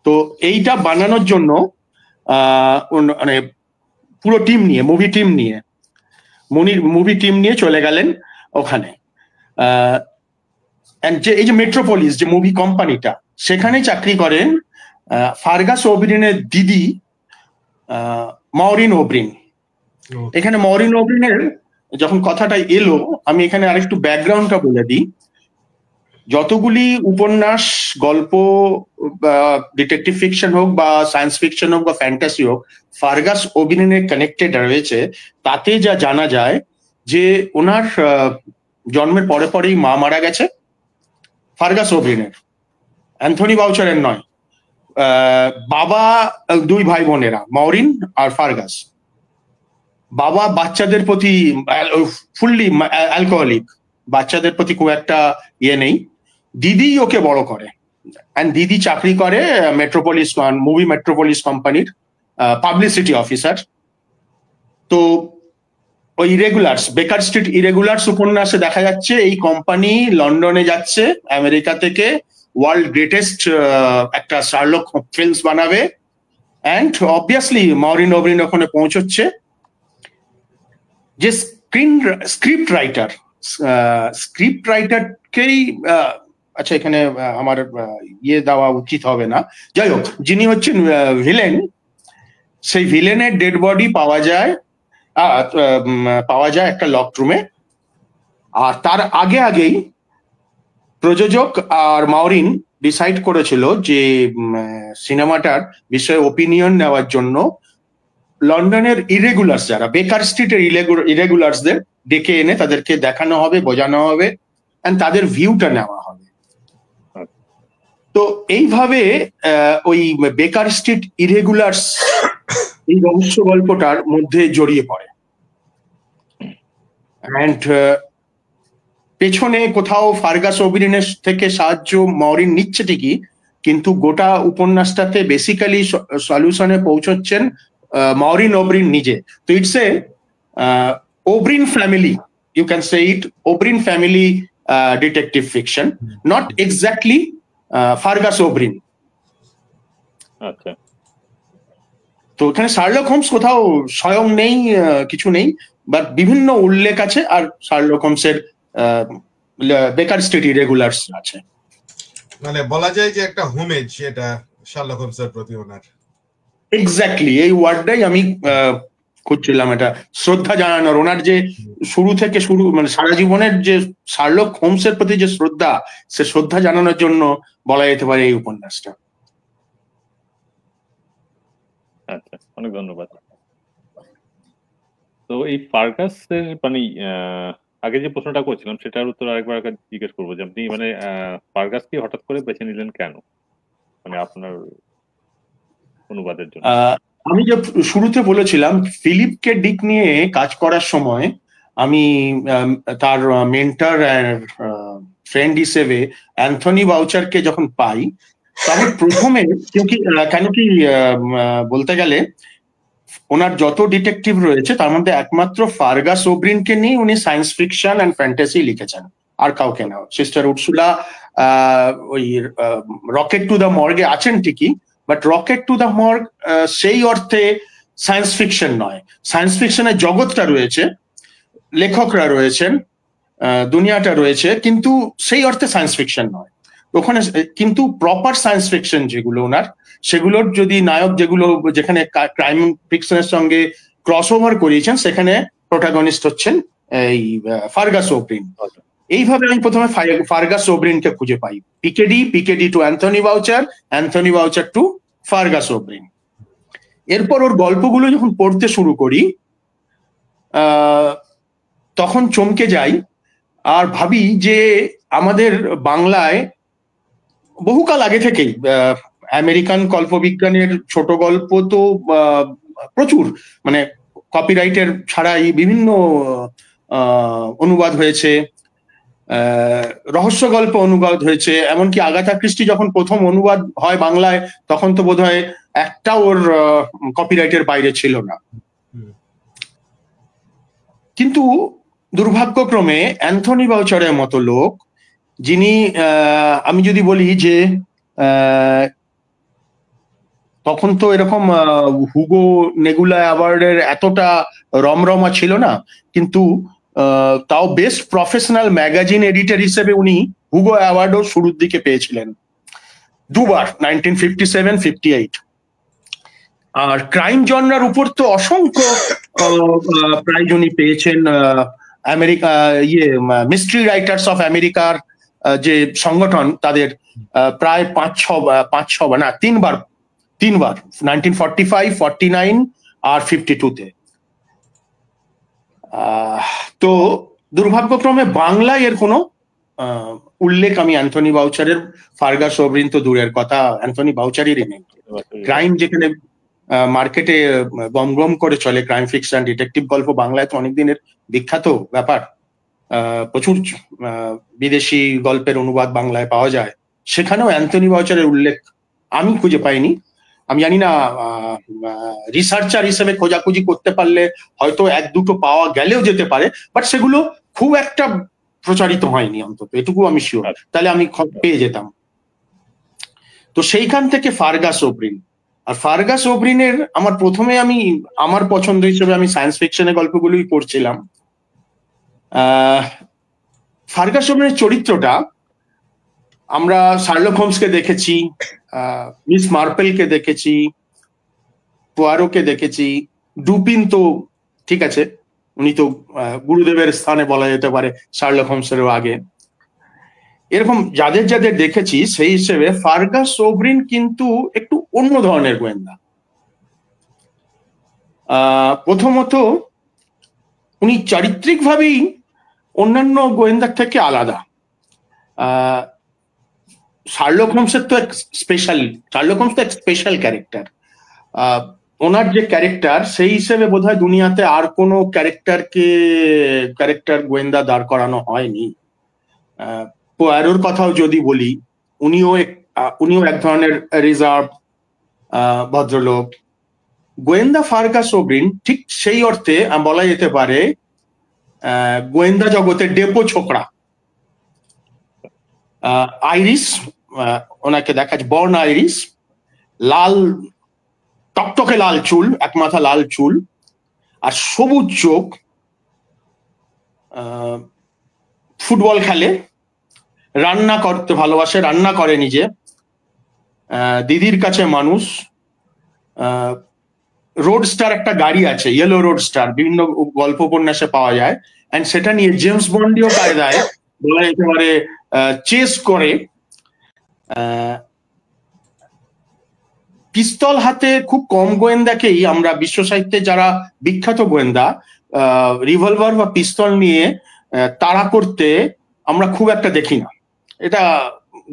তো এইটা বানানোর জন্য মানে পুরো টিম নিয়ে, মুভি টিম নিয়ে চলে গেলেন ওখানে। যে এই যে মেট্রোপলিস যে মুভি কোম্পানিটা, সেখানে চাকরি করেন ফার্গাস ওব্রিনের দিদি মরিন ওব্রিন। এখানে মরিন ওব্রিনের যখন কথাটা এলো, আমি এখানে আরেকটু ব্যাকগ্রাউন্ডটা বলে দিই। যতগুলি উপন্যাস, গল্প, ডিটেকটিভ ফিকশন হোক বা সায়েন্স ফিকশন হোক বা ফ্যান্টাসি হোক, ফার্গাস ওব্রিনের কানেক্টেড রয়েছে, তাতে যা জানা যায় যে ওনার জন্মের পরে পরেই মা মারা গেছে, ফার্গাস ওব্রিনের, অ্যান্থনি বাউচারের নয়। বাবা, দুই ভাই বোনেরা, মরিন আর ফার্গাস। বাবা বাচ্চাদের প্রতি ফুললি অ্যালকোহলিক, বাচ্চাদের প্রতি খুব একটা ইয়ে নেই। দিদি ওকে বড় করে, অ্যান্ড দিদি চাকরি করে মুভি মেট্রোপলিস কোম্পানির পাবলিসিটি অফিসার। তো ওই ইরেগুলার্স, বেকার স্ট্রিট ইরেগুলার্স উপন্যাসে দেখা যাচ্ছে এই কোম্পানি লন্ডনে যাচ্ছে আমেরিকা থেকে, ওয়ার্ল্ড গ্রেটেস্ট একটা শার্লক ফিল্মস বানাবে, অ্যান্ড অবভিয়াসলি মরিন ওব্রিন ওখানে পৌঁছচ্ছে। যে স্ক্রিপ্ট রাইটারকেই, আচ্ছা এখানে আমার ইয়ে দেওয়া উচিত হবে না, যাই হোক, যিনি হচ্ছেন ভিলেন, সেই ভিলেনের ডেড বডি পাওয়া যায় একটা লকড রুমে। আর তার আগেই প্রযোজক আর মাউরিন ডিসাইড করেছিল যে সিনেমাটার বিষয়ে ওপিনিয়ন নেওয়ার জন্য লন্ডনের ইরেগুলার্স, যারা বেকার স্ট্রিটের ইরেগুলার্সদের ডেকে এনে তাদেরকে দেখানো হবে, বোঝানো হবে, এন্ড তাদের ভিউটা নেওয়া হবে। তো এইভাবে ওই বেকার স্ট্রিট ইরেগুলার্স এই রহস্য গল্পটার মধ্যে জড়িয়ে পড়ে। অ্যান্ড পেছনে কোথাও ফার্গাস ওব্রিনের থেকে সাহায্য মরিন নিচ্ছে ঠিকই, কিন্তু গোটা উপন্যাসটাতে বেসিক্যালি সলিউশনে পৌঁছচ্ছেন মরিন ওব্রিন নিজে। তো it's a O'Brien family, you can say it, O'Brien family detective fiction, not exactly Fergus O'Brien. আচ্ছা, তো এখানে শার্লক হোমস কোথাও স্বয়ং নেই, কিছু নেই, বাট বিভিন্ন উল্লেখ আছে, আর শার্লক হোমসের বেকার স্ট্রিট ইরেগুলার্স আছে। মানে বলা যায় যে একটা হোমেজ এটা শার্লক হোমসের প্রতি ওনার। এক্স্যাক্টলি, এই ওয়ার্ডটাই আমি খুঁজছিলাম, এটা শ্রদ্ধা জানানোর, ওনার যে শুরু থেকে মানে সারা জীবনের যে শার্লক হোমসের প্রতি যে শ্রদ্ধা, সে শ্রদ্ধা জানানোর জন্য বলা যেতে পারে এই উপন্যাসটা। আচ্ছা, অনেক ধন্যবাদ। তো এই ফার্গাসের মানে আগে যে প্রশ্নটা করছিলাম সেটার উত্তর আরেকবার জিজ্ঞেস করবো, যে আপনি মানে ফার্গাসকে হঠাৎ করে বেছে নিলেন কেন, মানে আপনার অনুবাদের জন্য? আমি যে শুরুতে বলেছিলাম, ফিলিপ কে ডিক নিয়ে কাজ করার সময় আমি তার মেন্টর ফ্রেন্ড হিসেবে অ্যান্থনি বাউচারকে যখন পাই, তবে প্রথমে কেন কি বলতে গেলে ওনার যত ডিটেকটিভ রয়েছে তার মধ্যে একমাত্র ফার্গাস ওব্রিনকে নিয়ে উনি সায়েন্স ফিকশন অ্যান্ড ফ্যান্টাসি লিখেছেন, আর কাউকে না। সিস্টার উর্সুলা ওই রকেট টু দ্য মর্গে আছেন ঠিকই, but rocket to the morgue সেই অর্থে সায়েন্স ফিকশন নয়। সায়েন্স ফিকশনের জগৎটা রয়েছে, লেখকরা রয়েছেন, দুনিয়াটা রয়েছে, কিন্তু সেই অর্থে সায়েন্স ফিকশন নয় ওখানে। কিন্তু প্রপার সায়েন্স ফিকশন যেগুলো ওনার, সেগুলোর যদি নায়ক যেখানে ক্রাইম ফিকশনের সঙ্গে ক্রস ওভার করিয়েছেন, সেখানে প্রোটাগনিস্ট হচ্ছেন এই ফার্গাস ওব্রিন। এইভাবে আমি প্রথমে ফার্গাস ওব্রিনকে খুঁজে পাই, PKD to Anthony Boucher to Fergus O'Brien. এরপর ওর গল্পগুলো যখন পড়তে শুরু করি, তখন চমকে যাই আর ভাবি যে আমাদের বাংলায় বহুকাল আগে থেকেই আমেরিকান কল্পবিজ্ঞানের ছোট গল্প তো প্রচুর, মানে কপিরাইটের ছাড়াই বিভিন্ন অনুবাদ হয়েছে, রহস্য গল্প অনুবাদ হয়েছে, এমনকি আগাথা ক্রিস্টি যখন প্রথম অনুবাদ হয় বাংলায় তখন তো বোধহয় একটা ওর কপিরাইটের বাইরে ছিল না। কিন্তু দুর্ভাগ্যক্রমে অ্যান্থনি বাউচারের মতো লোক, যিনি আমি যদি বলি যে তখন তো এরকম হুগো নেগুলা অ্যাওয়ার্ডের এতটা রমরমা ছিল না, কিন্তু তাও বেস্ট প্রফেশনাল ম্যাগাজিন এডিটর হিসেবে উনি হুগো অ্যাওয়ার্ডও শুরুর দিকে পেয়েছিলেন দুবার, 1957, 58। আর ক্রাইম জনরার উপর তো অসংখ্য প্রাইজ উনি পেয়েছেন। আমেরিকা মিস্ট্রি রাইটার্স অফ আমেরিকার যে সংগঠন, তাদের প্রায় 5-6 না তিনবার 1945, 49 আর 52-তে। তো দুর্ভাগ্যক্রমে বাংলায় এর কোনো উল্লেখ আমি অ্যান্থনি বাউচারের, ফার্গাস ওব্রিন তো দূরের কথা, অ্যান্থনি বাউচারেরই নেই। ক্রাইম যেখানে মার্কেটে গম করে চলে, ক্রাইম ফিকশন ডিটেকটিভ গল্প বাংলায় তো অনেক দিনের বিখ্যাত ব্যাপার, প্রচুর বিদেশি গল্পের অনুবাদ বাংলায় পাওয়া যায়, সেখানেও অ্যান্থনি বাউচারের উল্লেখ আমি খুঁজে পাইনি। আমি জানি না, রিসার্চার হিসেবে খোঁজাখুঁজি করতে পারলে হয়তো 1-2 পাওয়া গেলেও যেতে পারে, বাট সেগুলো খুব একটা প্রচারিত হয়নি, অন্তত এটুকু আমি শিওর, তাহলে আমি পেয়ে যেতাম। তো সেইখান থেকে ফার্গাস ওব্রিন, আর ফার্গাস ওব্রিনের আমার প্রথমে আমার পছন্দ হিসেবে আমি সায়েন্স ফিকশনের গল্পগুলোই পড়ছিলাম। ফার্গাস ওব্রিনের চরিত্রটা আমরা শার্লক হোমসকে দেখেছি, মিস মার্পেলকে দেখেছি, পোয়ারোকে দেখেছি, ডুপিন তো ঠিক আছে, উনি তো গুরুদেবের স্থানে বলা যেতে পারে শার্লক হোমসেরও আগে। এরকম যাদের যাদের দেখেছি সেই হিসেবে ফার্গাস ওব্রিন কিন্তু একটু অন্য ধরনের গোয়েন্দা। প্রথমত উনি চারিত্রিকভাবেই অন্যান্য গোয়েন্দার থেকে আলাদা। শার্লক হোমসের তো এক স্পেশাল ক্যারেক্টার, ওনার যে ক্যারেক্টার সেই হিসেবে বোধহয় দুনিয়াতে আর কোনো ক্যারেক্টার গোয়েন্দা দাঁড় করানো হয়নি। পোয়ারোর কথাও যদি বলি, উনিও এক ধরনের রিজার্ভ ভদ্রলোক। গোয়েন্দা ফার্গাস ওব্রিন ঠিক সেই অর্থে বলা যেতে পারে গোয়েন্দা জগতের ডেপো ছোকরা। আইরিশ, ওনাকে দেখা যায় বর্ন আইরিশ, লাল টকটকে লাল চুল, এক মাথা লাল চুল আর সবুজ চোখ, ফুটবল খেলে, রান্না করতে ভালোবাসে, রান্না করে নিজে, দিদির কাছে মানুষ, রোডস্টার একটা গাড়ি আছে, ইয়েলো রোডস্টার, বিভিন্ন গল্প উপন্যাসে পাওয়া যায়, এন্ড সেটা নিয়ে জেমস বন্ডিও কায়দায় বলা যেতে পারে চেস করে। পিস্তল হাতে খুব কম গোয়েন্দাকেই আমরা বিশ্ব সাহিত্যে যারা বিখ্যাত গোয়েন্দা রিভলভার বা পিস্তল নিয়ে তাড়া করতে আমরা খুব একটা দেখি না, এটা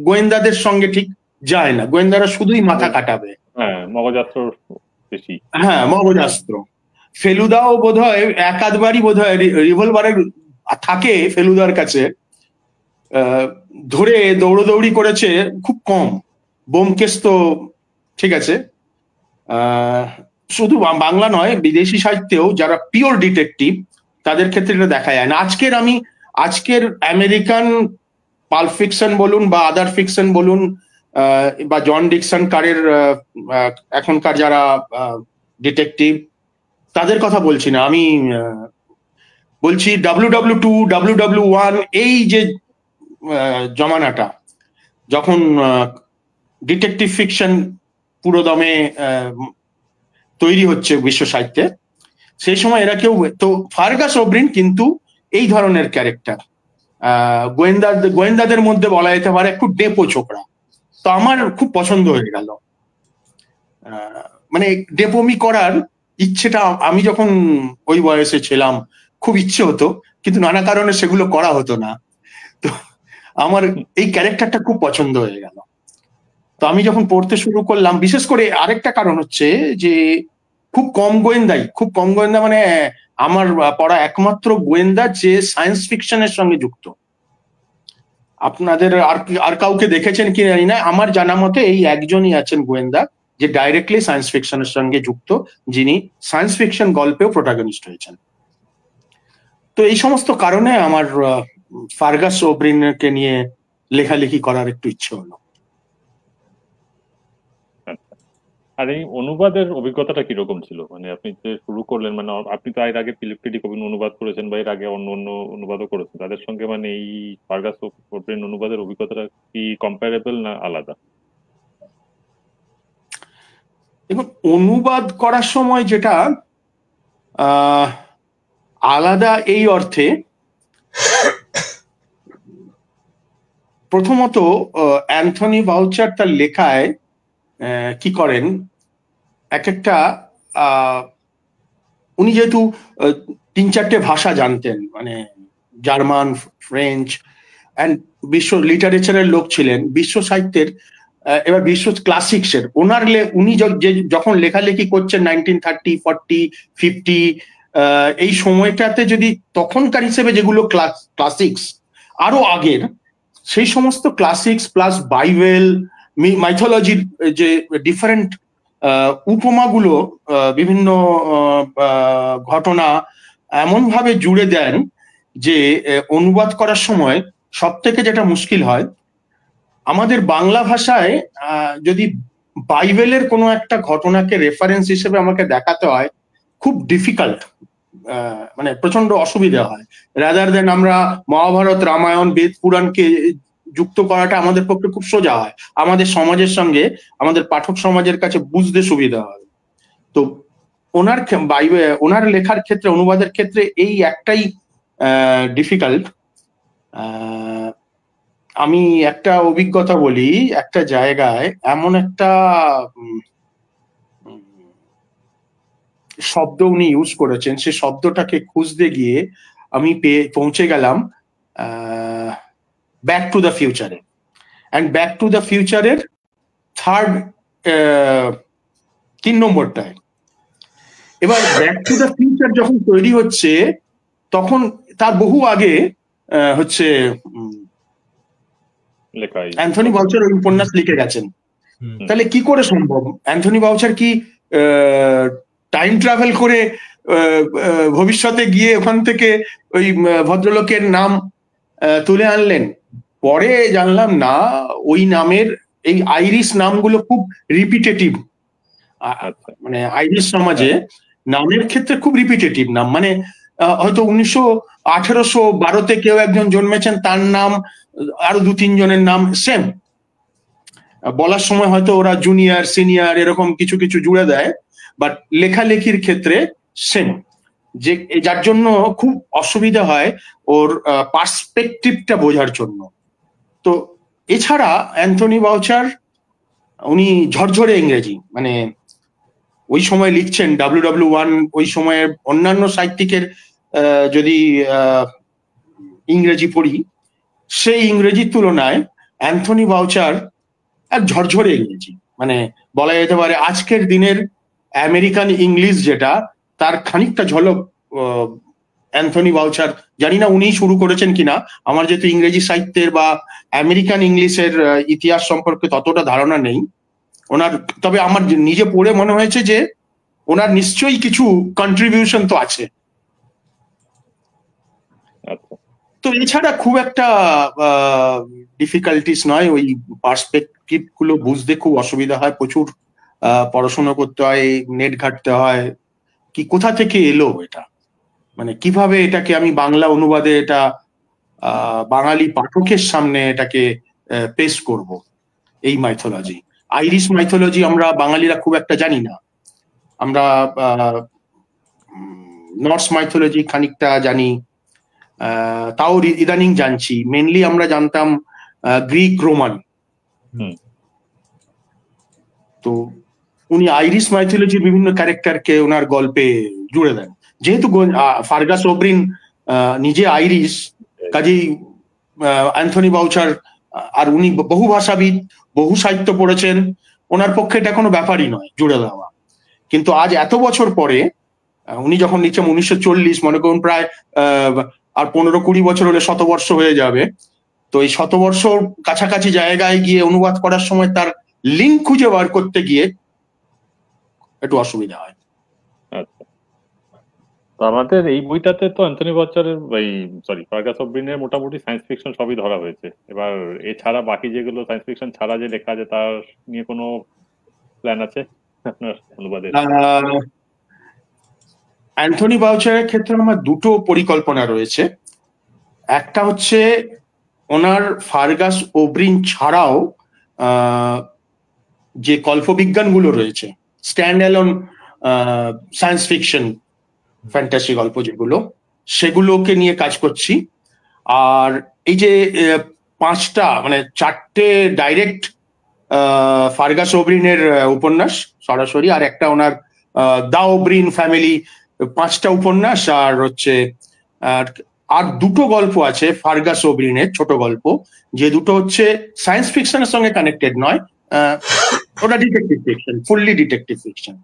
গোয়েন্দাদের সঙ্গে ঠিক যায় না, গোয়েন্দারা শুধুই মাথা কাটাবে। হ্যাঁ, মগজাস্ত্র। ফেলুদাও বোধহয় একাধবারই বোধহয় রিভলভারের থাকে ফেলুদার কাছে, ধরে দৌড়দৌড়ি করেছে খুব কম। ব্যোমকেশ তো ঠিক আছে, শুধু বাংলা নয় বিদেশি সাহিত্যেও যারা পিওর ডিটেকটিভ তাদের ক্ষেত্রে এটা দেখা যায় না। আজকের আমেরিকান পাল্প ফিকশন বলুন বা আদার ফিকশন বলুন বা জন ডিকসন কারের এখনকার যারা ডিটেকটিভ, তাদের কথা বলছি না, আমি বলছি WW2, WW1, এই যে জমানাটা যখন ডিটেকটিভ ফিকশন পুরো দমে তৈরি হচ্ছে বিশ্ব সাহিত্যে, সেই সময় এরা কেউ তো ফার্গাস ওব্রিন কিন্তু এই ধরনের ক্যারেক্টার, গোয়েন্দাদের মধ্যে বলা যেতে পারে একটু ডেপো ছোকরা। তো আমার খুব পছন্দ হয়ে গেল, মানে ডেপোমি করার ইচ্ছেটা আমি যখন ওই বয়সে ছিলাম খুব ইচ্ছে হতো, কিন্তু নানা কারণে সেগুলো করা হতো না। তো আমার এই ক্যারেক্টারটা খুব পছন্দ হয়ে গেল। তো আমি যখন পড়তে শুরু করলাম, বিশেষ করে আরেকটা কারণ হচ্ছে যে খুব কম গোয়েন্দা মানে আমার পড়া একমাত্র গোয়েন্দা যে সায়েন্স ফিকশনের সঙ্গে যুক্ত। আপনাদের আর কাউকে দেখেছেন কি জানি না, আমার জানা মতে এই একজনই আছেন গোয়েন্দা যে ডাইরেক্টলি সায়েন্স ফিকশনের সঙ্গে যুক্ত, যিনি সায়েন্স ফিকশন গল্পেও প্রোটাগনিস্ট হয়েছেন। তো এই সমস্ত কারণে আমার ফার্গাস ওব্রিনকে নিয়ে লেখালেখি করার একটু ইচ্ছে হলো। আর এই অনুবাদের অভিজ্ঞতাটা কিরকম ছিল? মানে আপনি যে শুরু করলেন, মানে আপনি তো এর আগে ফিলিপ কে ডিক অনুবাদ করেছেন বা এর আগে অন্য অন্য অনুবাদও করেছেন, তাদের সঙ্গে মানে এই ফার্গাস ওব্রিন অনুবাদের অভিজ্ঞতাটা কি কম্পারেবল না আলাদা? দেখুন, অনুবাদ করার সময় যেটা আলাদা এই অর্থে, প্রথমত অ্যান্থনি বাউচার তার লেখায় কি করেন, একটা উনি যেহেতু 3-4টে ভাষা জানতেন, মানে জার্মান, ফ্রেঞ্চ অ্যান্ড বিশ্ব লিটারেচারের লোক ছিলেন, বিশ্ব সাহিত্যের, এবার বিশ্ব ক্লাসিক্সের উনি যখন লেখালেখি করছেন 1930, 40, 50 এই সময়টাতে, যদি তখনকার হিসেবে যেগুলো ক্লাসিক্স আরো আগের, সেই সমস্ত ক্লাসিক্স প্লাস বাইবেল, মাইথোলজির যে ডিফারেন্ট উপমাগুলো, বিভিন্ন ঘটনা এমন ভাবে জুড়ে দেন যে অনুবাদ করার সময় সব থেকে যেটা মুশকিল হয়, আমাদের বাংলা ভাষায় যদি বাইবেলের কোনো একটা ঘটনাকে রেফারেন্স হিসেবে আমাকে দেখাতে হয়, খুব ডিফিকাল্ট, মানে প্রচন্ড অসুবিধা হয়। রাদার দেন আমরা মহাভারত, রামায়ণ, বেদ, পুরাণকে যুক্ত করাটা আমাদের পক্ষে খুব সোজা হয়, আমাদের সমাজের সঙ্গে, আমাদের পাঠক সমাজের কাছে বুঝতে সুবিধা হয়। তো ওনার লেখার ক্ষেত্রে, অনুবাদের ক্ষেত্রে এই একটাই ডিফিকাল্ট। আমি একটা অভিজ্ঞতা বলি, একটা জায়গায় এমন একটা শব্দ উনি ইউজ করেছেন, সে শব্দটাকে খুঁজতে গিয়ে আমি পৌঁছে গেলাম ব্যাক টু দ্য ফিউচারে। অ্যান্ড ব্যাক টু দ্য ফিউচারের 3 নম্বরটায়। এবার ব্যাক টু দ্য ফিউচার যখন তৈরি হচ্ছে, তখন তার বহু আগে হচ্ছে অ্যান্থনি বাউচার ওই উপন্যাস লিখে গেছেন। তাহলে কি করে সম্ভব? অ্যান্থনি বাউচার কি টাইম ট্রাভেল করে ভবিষ্যতে গিয়ে ওখান থেকে ওই ভদ্রলোকের নাম তুলে আনলেন? পরে জানলাম না, ওই নামের, এই আইরিশ নামগুলো খুব রিপিটেটিভ, মানে আইরিশ সমাজে নামের ক্ষেত্রে খুব রিপিটেটিভ নাম, মানে হয়তো 1812-তে কেউ একজন জন্মেছেন, তার নাম আরো 2-3 জনের নাম সেম, বলার সময় হয়তো ওরা জুনিয়র, সিনিয়র এরকম কিছু কিছু জুড়ে দেয়, বাট লেখালেখির ক্ষেত্রে সেম, যে যার জন্য খুব অসুবিধা হয় ওর পার্সপেক্টিভটা বোঝার জন্য। তো এছাড়া অ্যান্থনি বাউচার, উনি ঝরঝরে ইংরেজি, মানে ওই সময় লিখছেন WW1, ওই সময়ের অন্যান্য সাহিত্যিকের যদি ইংরেজি পড়ি, সেই ইংরেজির তুলনায় অ্যান্থনি বাউচার এক ঝরঝরে ইংরেজি, মানে বলা যেতে পারে আজকের দিনের আমেরিকান ইংলিশ যেটা, তার খানিকটা ঝলক অ্যান্থনি বাউচার। জানি না উনি শুরু করেছেন কিনা, আমার যেহেতু ইংরেজি সাহিত্যের বা আমেরিকান ইংলিশের ইতিহাস সম্পর্কে ততটা ধারণা নেই ওনার, তবে আমার নিজে পড়ে মনে হয়েছে যে ওনার নিশ্চয়ই কিছু কন্ট্রিবিউশন তো আছে। তো এছাড়া খুব একটা ডিফিকাল্টিস নয়, ওই পার্সপেক্টিভ গুলো বুঝতে খুব অসুবিধা হয়, প্রচুর পড়াশোনা করতে হয়, নেট ঘাটতে হয়, কি কোথা থেকে এলো এটা, মানে কিভাবে এটাকে আমি বাংলা অনুবাদে এটা বাঙালি পাঠকের সামনে এটাকে পেশ করব। এই মাইথোলজি, আইরিশ মাইথোলজি আমরা বাঙালিরা খুব একটা জানি না, আমরা নর্স মাইথোলজি খানিকটা জানি, তাও ইদানিং জানছি, মেনলি আমরা জানতাম গ্রিক, রোমান। তো উনি আইরিশ মাইথোলজির বিভিন্ন ক্যারেক্টারকে ওনার গল্পে জুড়ে দেন। যেহেতু ফার্গাস ওব্রিন নিজে আইরিশ, কাজেই অ্যান্থনি বাউচার, আর উনি বহু ভাষাবিদ, বহু সাহিত্য পড়েছেন, ওনার পক্ষে এটা কোনো ব্যাপারই নয় জুড়ে দেওয়া। কিন্তু আজ এত বছর পরে উনি যখন লিখছেন 1940, মনে করুন প্রায় আর 15-20 বছর হলে 100 বর্ষ হয়ে যাবে। তো এই 100 বর্ষ কাছাকাছি জায়গায় গিয়ে অনুবাদ করার সময় তার লিঙ্ক খুঁজে বার করতে গিয়ে একটু অসুবিধা হয়। আচ্ছা, তো আমাদের এই বইটাতে তো অ্যান্থনি বাউচারের ফার্গাস ওব্রিনের মোটামুটি সায়েন্স ফিকশন সবই ধরা হয়েছে। এবার এছাড়া বাকি যেগুলো সায়েন্স ফিকশন ছাড়া যে লেখা আছে তার নিয়ে কোনো প্ল্যান আছে আপনার অনুবাদের? অ্যান্থনি বাউচারের ক্ষেত্রে আমার দুটো পরিকল্পনা রয়েছে। একটা হচ্ছে ওনার ফার্গাস ওব্রিন ছাড়াও যে কল্পবিজ্ঞানগুলো রয়েছে, stand alone science fiction fantasy গল্প যেগুলো, সেগুলোকে নিয়ে কাজ করছি। আর এই যে 4টে ডাইরেক্ট ফার্গাস ওব্রিনের উপন্যাস সরাসরি, আর একটা ওনার দা ওব্রিন ফ্যামিলি, 5টা উপন্যাস, আর হচ্ছে আর দুটো গল্প আছে ফার্গাস ওব্রিনের, ছোট গল্প, যে দুটো হচ্ছে সায়েন্স ফিকশনের সঙ্গে কানেক্টেড নয়, ওটা detective fiction, fully detective fiction.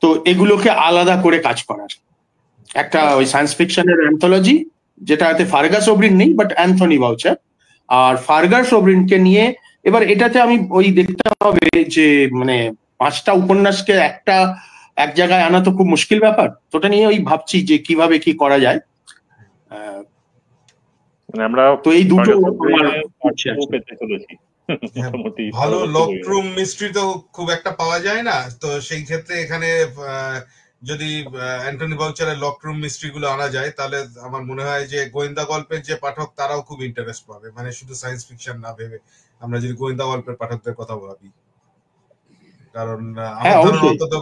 তো এগুলোকে আলাদা করে কাজ করার একটা ওই সায়েন্স ফিকশনের অ্যান্থোলজি, যেটাতে ফার্গাস ওব্রিন নেই বাট অ্যান্থনি বাউচার, আর ফার্গাস ওব্রিনকে নিয়ে এবার এটাতে আমি ওই দেখতে হবে যে 5টা উপন্যাসকে এক জায়গায় আনা তো খুব মুশকিল ব্যাপার। তো ওটা নিয়ে ওই ভাবছি যে কিভাবে কি করা যায়। আমরা তো এই দুটো পেতে চলেছি। ভালো লক রুম মিস্ট্রি তো খুব একটা পাওয়া যায় না, তো সেই ক্ষেত্রে এখানে যদি অ্যান্থনি বাউচারের লক রুম মিস্ট্রি গুলো আনা যায়, তাহলে আমার মনে হয় যে গোয়েন্দা গল্পের যে পাঠক তারাও খুব ইন্টারেস্ট পাবে, শুধু সায়েন্স ফিকশন না ভেবে আমরা যদি গোয়েন্দা গল্পের পাঠকদের কথা ভাবি। কারণ আমার ধারণা অন্তত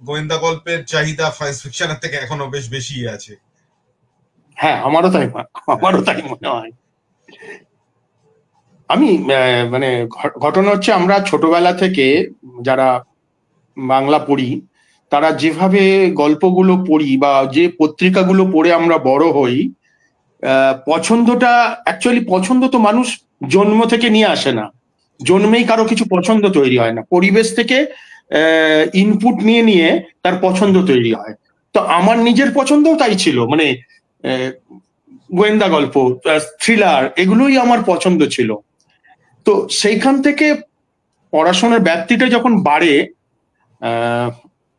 গোয়েন্দা গল্পের চাহিদা সায়েন্স ফিকশনের থেকে এখনো বেশ বেশি আছে। হ্যাঁ, আমারও তাই মনে হয়। আমি ঘটনা হচ্ছে, আমরা ছোটবেলা থেকে যারা বাংলা পড়ি, তারা যেভাবে গল্পগুলো পড়ি বা যে পত্রিকাগুলো পড়ে আমরা বড় হই, পছন্দ তো মানুষ জন্ম থেকে নিয়ে আসে না, জন্মেই কারো কিছু পছন্দ তৈরি হয় না, পরিবেশ থেকে ইনপুট নিয়ে নিয়ে তার পছন্দ তৈরি হয়। তো আমার নিজের পছন্দও তাই ছিল, গোয়েন্দা গল্প, থ্রিলার, এগুলোই আমার পছন্দ ছিল। তো সেইখান থেকে পড়াশোনার ব্যাপ্তিটা যখন বাড়ে,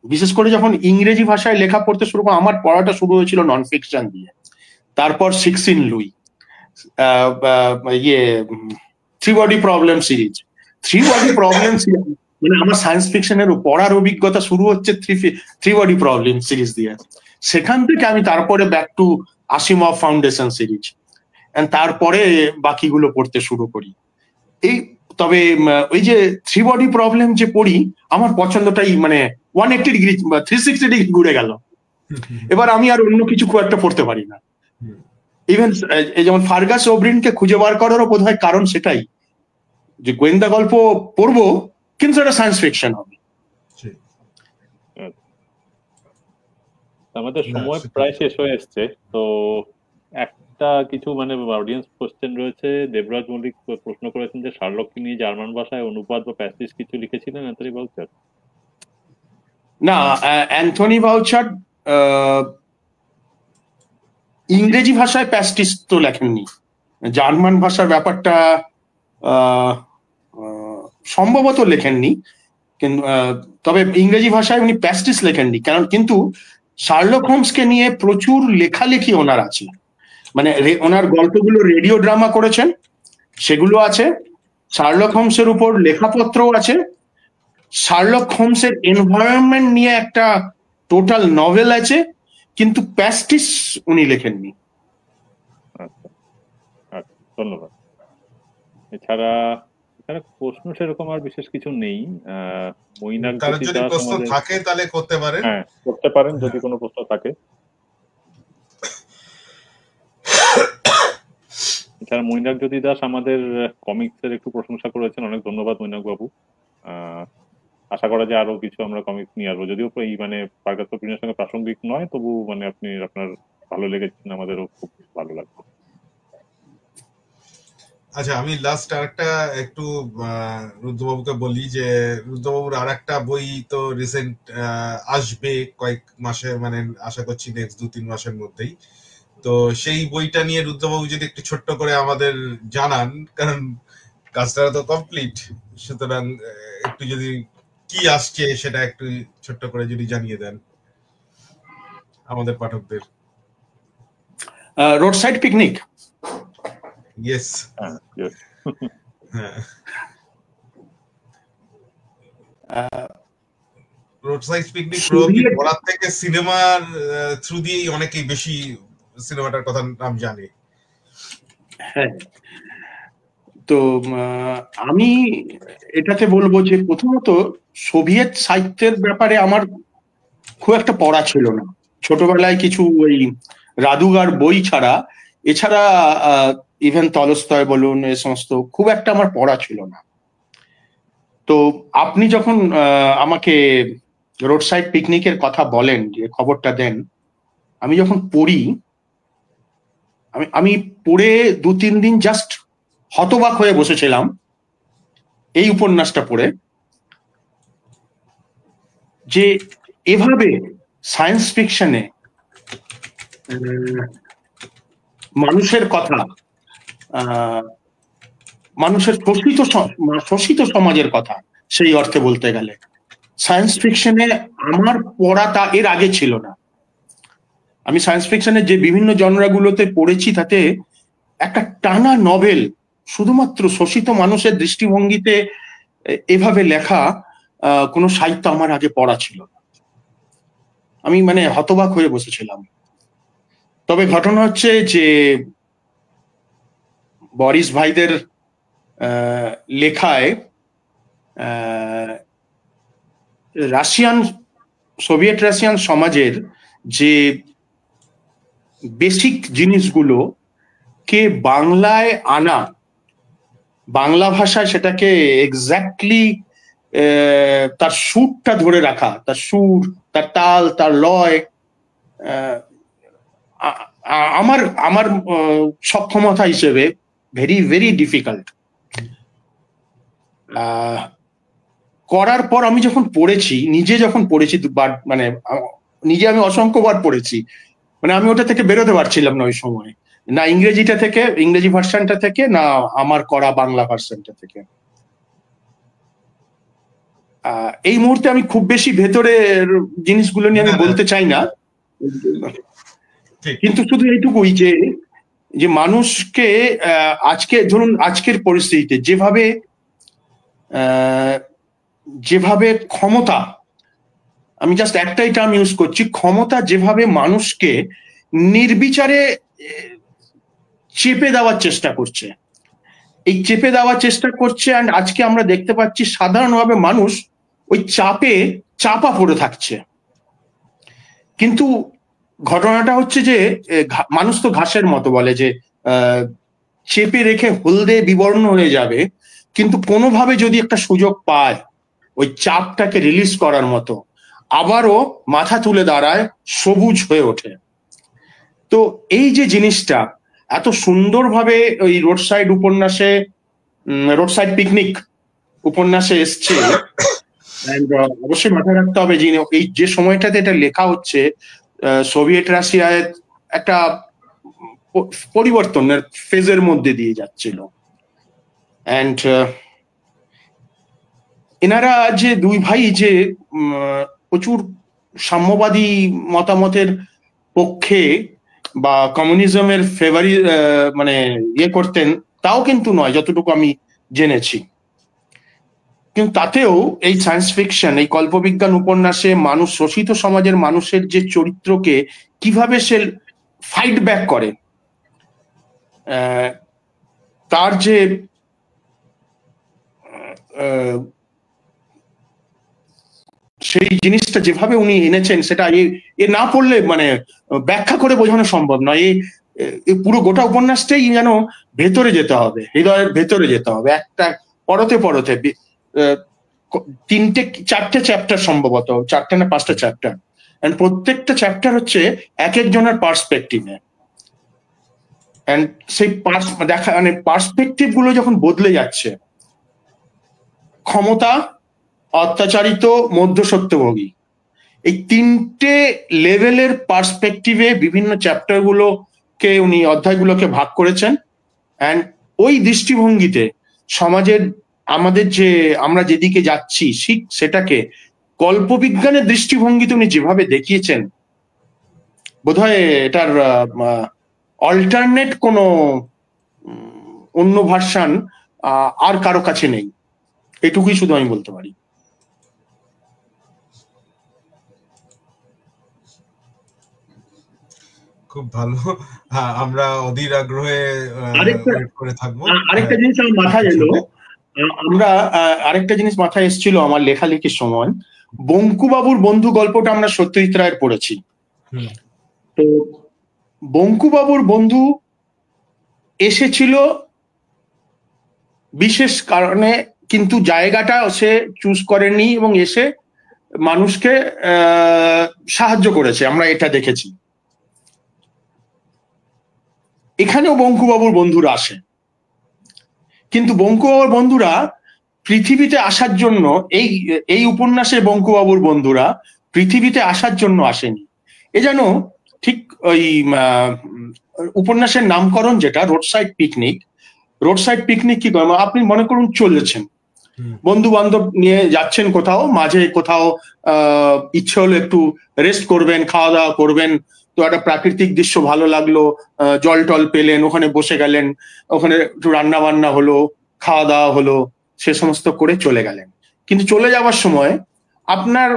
বিশেষ করে যখন ইংরেজি ভাষায় লেখা পড়তে শুরু করে, আমার পড়াটা শুরু হয়েছিল নন ফিকশন দিয়ে। তারপর 16 Liu, three body problem series, আমার সায়েন্স ফিকশনের পড়ার অভিজ্ঞতা শুরু হচ্ছে থ্রি বডি প্রবলেম সিরিজ দিয়ে। সেখান থেকে আমি তারপরে back to Asimov foundation series, তারপরে বাকিগুলো পড়তে শুরু করি। তবে ওই যে থ্রি বডি প্রবলেম যে পড়ি, আমার পছন্দটাই 180 ডিগ্রি বা 360 ডিগ্রি ঘুরে গেল। এবার আমি আর অন্য কিছু খুব একটা পড়তে পারি না। ইভেন যেমন ফার্গাস ওব্রিনকে খুঁজে বার করারও বোধ হয় কারণ সেটাই, যে গোয়েন্দা গল্প পড়বো কিন্তু এটা সায়েন্স ফিকশন হবে। আমাদের সময় প্রায় শেষ হয়ে এসছে, তো একটা কিছু অডিয়েন্স কোশ্চেন রয়েছে। দেবরাজ মল্লিক প্রশ্ন করেছেন যে শার্লককে নিয়ে জার্মান ভাষায় অনুবাদ বা প্যাসেজ কিছু লিখেছিলেন অ্যান্থনি বাউচার? না, অ্যান্থনি বাউচার ইংরেজি ভাষায় প্যাস্টিস তো লেখেননি। জার্মান ভাষার ব্যাপারটা সম্ভবত লেখেননি, কিন্তু তবে ইংরেজি ভাষায় উনি প্যাস্টিস লেখেননি। কিন্তু শার্লক হোমসকে নিয়ে প্রচুর লেখালেখি ওনার আছে, ওনার গল্পগুলো রেডিও ড্রামা করেছেন, সেগুলো আছে। শার্লক হোমসের উপর লেখাপত্রও আছে। শার্লক হোমসের এনভায়রনমেন্ট নিয়ে একটা টোটাল নভেল আছে, কিন্তু প্যাস্টিস উনি লেখেননি। ধন্যবাদ। এছাড়া প্রশ্ন সেরকম আর বিশেষ কিছু নেই। যদি প্রশ্ন থাকে তাহলে করতে পারেন। হ্যাঁ, করতে পারেন যদি কোনো প্রশ্ন থাকে। এছাড়া মৈনাক জ্যোতি দাস আমাদের কমিক্সের একটু প্রশংসা করেছেন, অনেক ধন্যবাদ মৈনাক বাবু। আশা করা যায় আরো কিছু আমরা কমিক্স নিয়ে আসবো, যদিও এই ফার্গাস ওব্রিনের সঙ্গে প্রাসঙ্গিক নয়, তবু আপনি আপনার ভালো লেগেছে আমাদেরও খুব ভালো লাগবে। আচ্ছা, আমি লাস্ট আরেকটা একটু রুদ্রবাবুকে বলি যে রুদ্রবাবুর আরেকটা বই তো রিসেন্ট আসবে কয়েক মাসে, মানে আশা করছি নেক্সট 2-3 মাসের মধ্যেই। তো সেই বইটা নিয়ে রুদ্রবাবু যদি একটু ছোট্ট করে আমাদের জানান, কারণ কাজটা তো কমপ্লিট, সুতরাং একটু যদি কি আসছে সেটা একটু ছোট্ট করে যদি জানিয়ে দেন আমাদের পাঠকদের। Road side picnic. Yes. Yes. হ্যাঁ, রোড সাইড পিকনিক বলার থেকে সিনেমার থ্রু দিয়েই অনেকেই বেশি সিনেমাটার কথা নাম জানে। হ্যাঁ, তো আমি এটাতে বলবো যে প্রথমত সোভিয়েত সাহিত্যের ব্যাপারে আমার খুব একটা পড়া ছিল না। ছোটবেলায় কিছু ওই রাদুগার বই ছাড়া, এছাড়া ইভেন তলস্তয় বলুন, এ সমস্ত খুব একটা আমার পড়া ছিল না। তো আপনি যখন আমাকে রোড সাইড পিকনিকের কথা বলেন, যে খবরটা দেন, আমি যখন পড়ি, আমি পড়ে 2-3 দিন জাস্ট হতবাক হয়ে বসেছিলাম এই উপন্যাসটা পড়ে, যে এভাবে সায়েন্স ফিকশনে মানুষের কথা, মানুষের শোষিত সমাজের কথা, সেই অর্থে বলতে গেলে সায়েন্স ফিকশনে আমার পড়াটা এর আগে ছিল না। আমি সায়েন্স ফিকশনের যে বিভিন্ন জনরাগুলোতে পড়েছি, তাতে একটা টানা নভেল শুধুমাত্র শোষিত মানুষের দৃষ্টিভঙ্গিতে এভাবে লেখা কোনো সাহিত্য আমার আগে পড়া ছিল না। আমি মানে হতবাক হয়ে বসেছিলাম। তবে ঘটনা হচ্ছে যে বরিস ভাইদের লেখায় সোভিয়েত রাশিয়ান সমাজের যে বেসিক জিনিসগুলো কে বাংলায় আনা, বাংলা ভাষায় সেটাকে এক্স্যাক্টলি তার সুরটা ধরে রাখা, তার সুর, তার তাল, তার লয়, আমার সক্ষমতা হিসেবে ভেরি ভেরি ডিফিকাল্ট। করার পর আমি যখন পড়েছি, মানে নিজে আমি অসংখ্যবার পড়েছি, মানে আমি ওটা থেকে বেরোতে পারছিলাম না ওই সময়, না ইংরেজি ভার্সনটা থেকে, না আমার করা বাংলা ভার্সনটা থেকে। এই মুহূর্তে আমি খুব বেশি ভেতরের জিনিসগুলো নিয়ে আমি বলতে চাই না, কিন্তু শুধু এইটুকুই যে মানুষকে আজকে ধরুন আজকের পরিস্থিতিতে যেভাবে ক্ষমতা, আমি জাস্ট একটাই টার্ম ইউজ করছি, ক্ষমতা যেভাবে মানুষকে নির্বিচারে চেপে দেওয়ার চেষ্টা করছে, অ্যান্ড আজকে আমরা দেখতে পাচ্ছি সাধারণভাবে মানুষ ওই চাপা পড়ে থাকছে। কিন্তু ঘটনাটা হচ্ছে যে মানুষ তো ঘাসের মতো বলে যে চেপে রেখে হলদে বিবর্ণ হয়ে যাবে, কিন্তু কোনোভাবে যদি একটা সুযোগ পায় ওই চাপটাকে রিলিজ করার মতো, আবারও মাথা তুলে দাঁড়ায়, সবুজ হয়ে ওঠে। তো এই যে জিনিসটা এত সুন্দরভাবে ওই রোড সাইড পিকনিক উপন্যাসে এসছে, অবশ্যই মাথায় রাখতে হবে যে এই যে সময়টাতে এটা লেখা হচ্ছে, সোভিয়েত রাশিয়ায় একটা পরিবর্তনের ফেজের মধ্যে দিয়ে যাচ্ছিল। অ্যান্ড এনারা যে দুই ভাই যে প্রচুর সাম্যবাদী মতামতের পক্ষে বা কমিউনিজমের ফেভারি মানে করতেন, তাও কিন্তু নয় যতটুকু আমি জেনেছি। কিন্তু তাতেও এই সায়েন্স ফিকশন, এই কল্পবিজ্ঞান উপন্যাসে মানুষ, শোষিত সমাজের মানুষের যে চরিত্রকে কিভাবে সে ফাইট ব্যাক করে, তার যে সেই জিনিসটা যেভাবে উনি এনেছেন, সেটা এ না পড়লে মানে ব্যাখ্যা করে বোঝানো সম্ভব নয়। এই পুরো গোটা উপন্যাসটাই যেন ভেতরে যেতে হবে, হৃদয়ের ভেতরে যেতে হবে, একটা পরতে 3-4টে চ্যাপ্টার, সম্ভবত 4টে না 5টা চ্যাপ্টার, এন্ড প্রত্যেকটা চ্যাপ্টার হচ্ছে এক একজনের পার্সপেক্টিভে। এন্ড সেই দেখা মানে পার্সপেক্টিভ গুলো যখন বদলে যাচ্ছে, ক্ষমতা, অত্যাচারিত, মধ্যসত্যভোগী, এই তিনটে লেভেলের পার্সপেক্টিভে বিভিন্ন চ্যাপ্টার গুলোকে উনি অধ্যায়গুলোকে ভাগ করেছেন। অ্যান্ড ওই দৃষ্টিভঙ্গিতে সমাজের আমাদের যে আমরা যেদিকে যাচ্ছি সেটাকে কল্পবিজ্ঞানের দৃষ্টিভঙ্গিতে উনি যেভাবে দেখিয়েছেন, বোধহয় এটার অল্টারনেট কোনো অন্য ভার্সান আর কারো কাছে নেই। এটুকুই শুধু আমি বলতে পারি। খুব ভালো, আমরা অধীর আগ্রহে ওয়েট করে থাকবো। আরেকটা জিনিস আমার মাথায় এলো, আরেকটা জিনিস মাথায় এসেছিল আমার লেখালেখির সময়, বঙ্কুবাবুর বন্ধু গল্পটা আমরা সত্যজিৎ রায়ের পড়েছি। তো বঙ্কুবাবুর বন্ধু এসেছিল বিশেষ কারণে, কিন্তু জায়গাটা সে চুজ করেনি এবং এসে মানুষকে সাহায্য করেছে, আমরা এটা দেখেছি। এখানেও বঙ্কুবাবুর বন্ধুরা আসে, কিন্তু বঙ্কুবাবুর বন্ধুরা পৃথিবীতে আসার জন্য, এই উপন্যাসে বঙ্কুবাবুর বন্ধুরা পৃথিবীতে আসার জন্য আসেনি। এ যেন ঠিক ওই উপন্যাসের নামকরণ যেটা road side picnic, road side picnic কি করেন, আপনি মনে করুন চলেছেন, বন্ধু বান্ধব নিয়ে যাচ্ছেন কোথাও, মাঝে কোথাও ইচ্ছে হলো একটু রেস্ট করবেন, খাওয়া দাওয়া করবেন, তো একটা প্রাকৃতিক দৃশ্য ভালো লাগলো, জল টল পেলেন, ওখানে বসে গেলেন, ওখানে একটু রান্না বান্না হলো, খাওয়া দাওয়া হলো, সে সমস্ত করে চলে গেলেন। কিন্তু চলে যাওয়ার সময় আপনার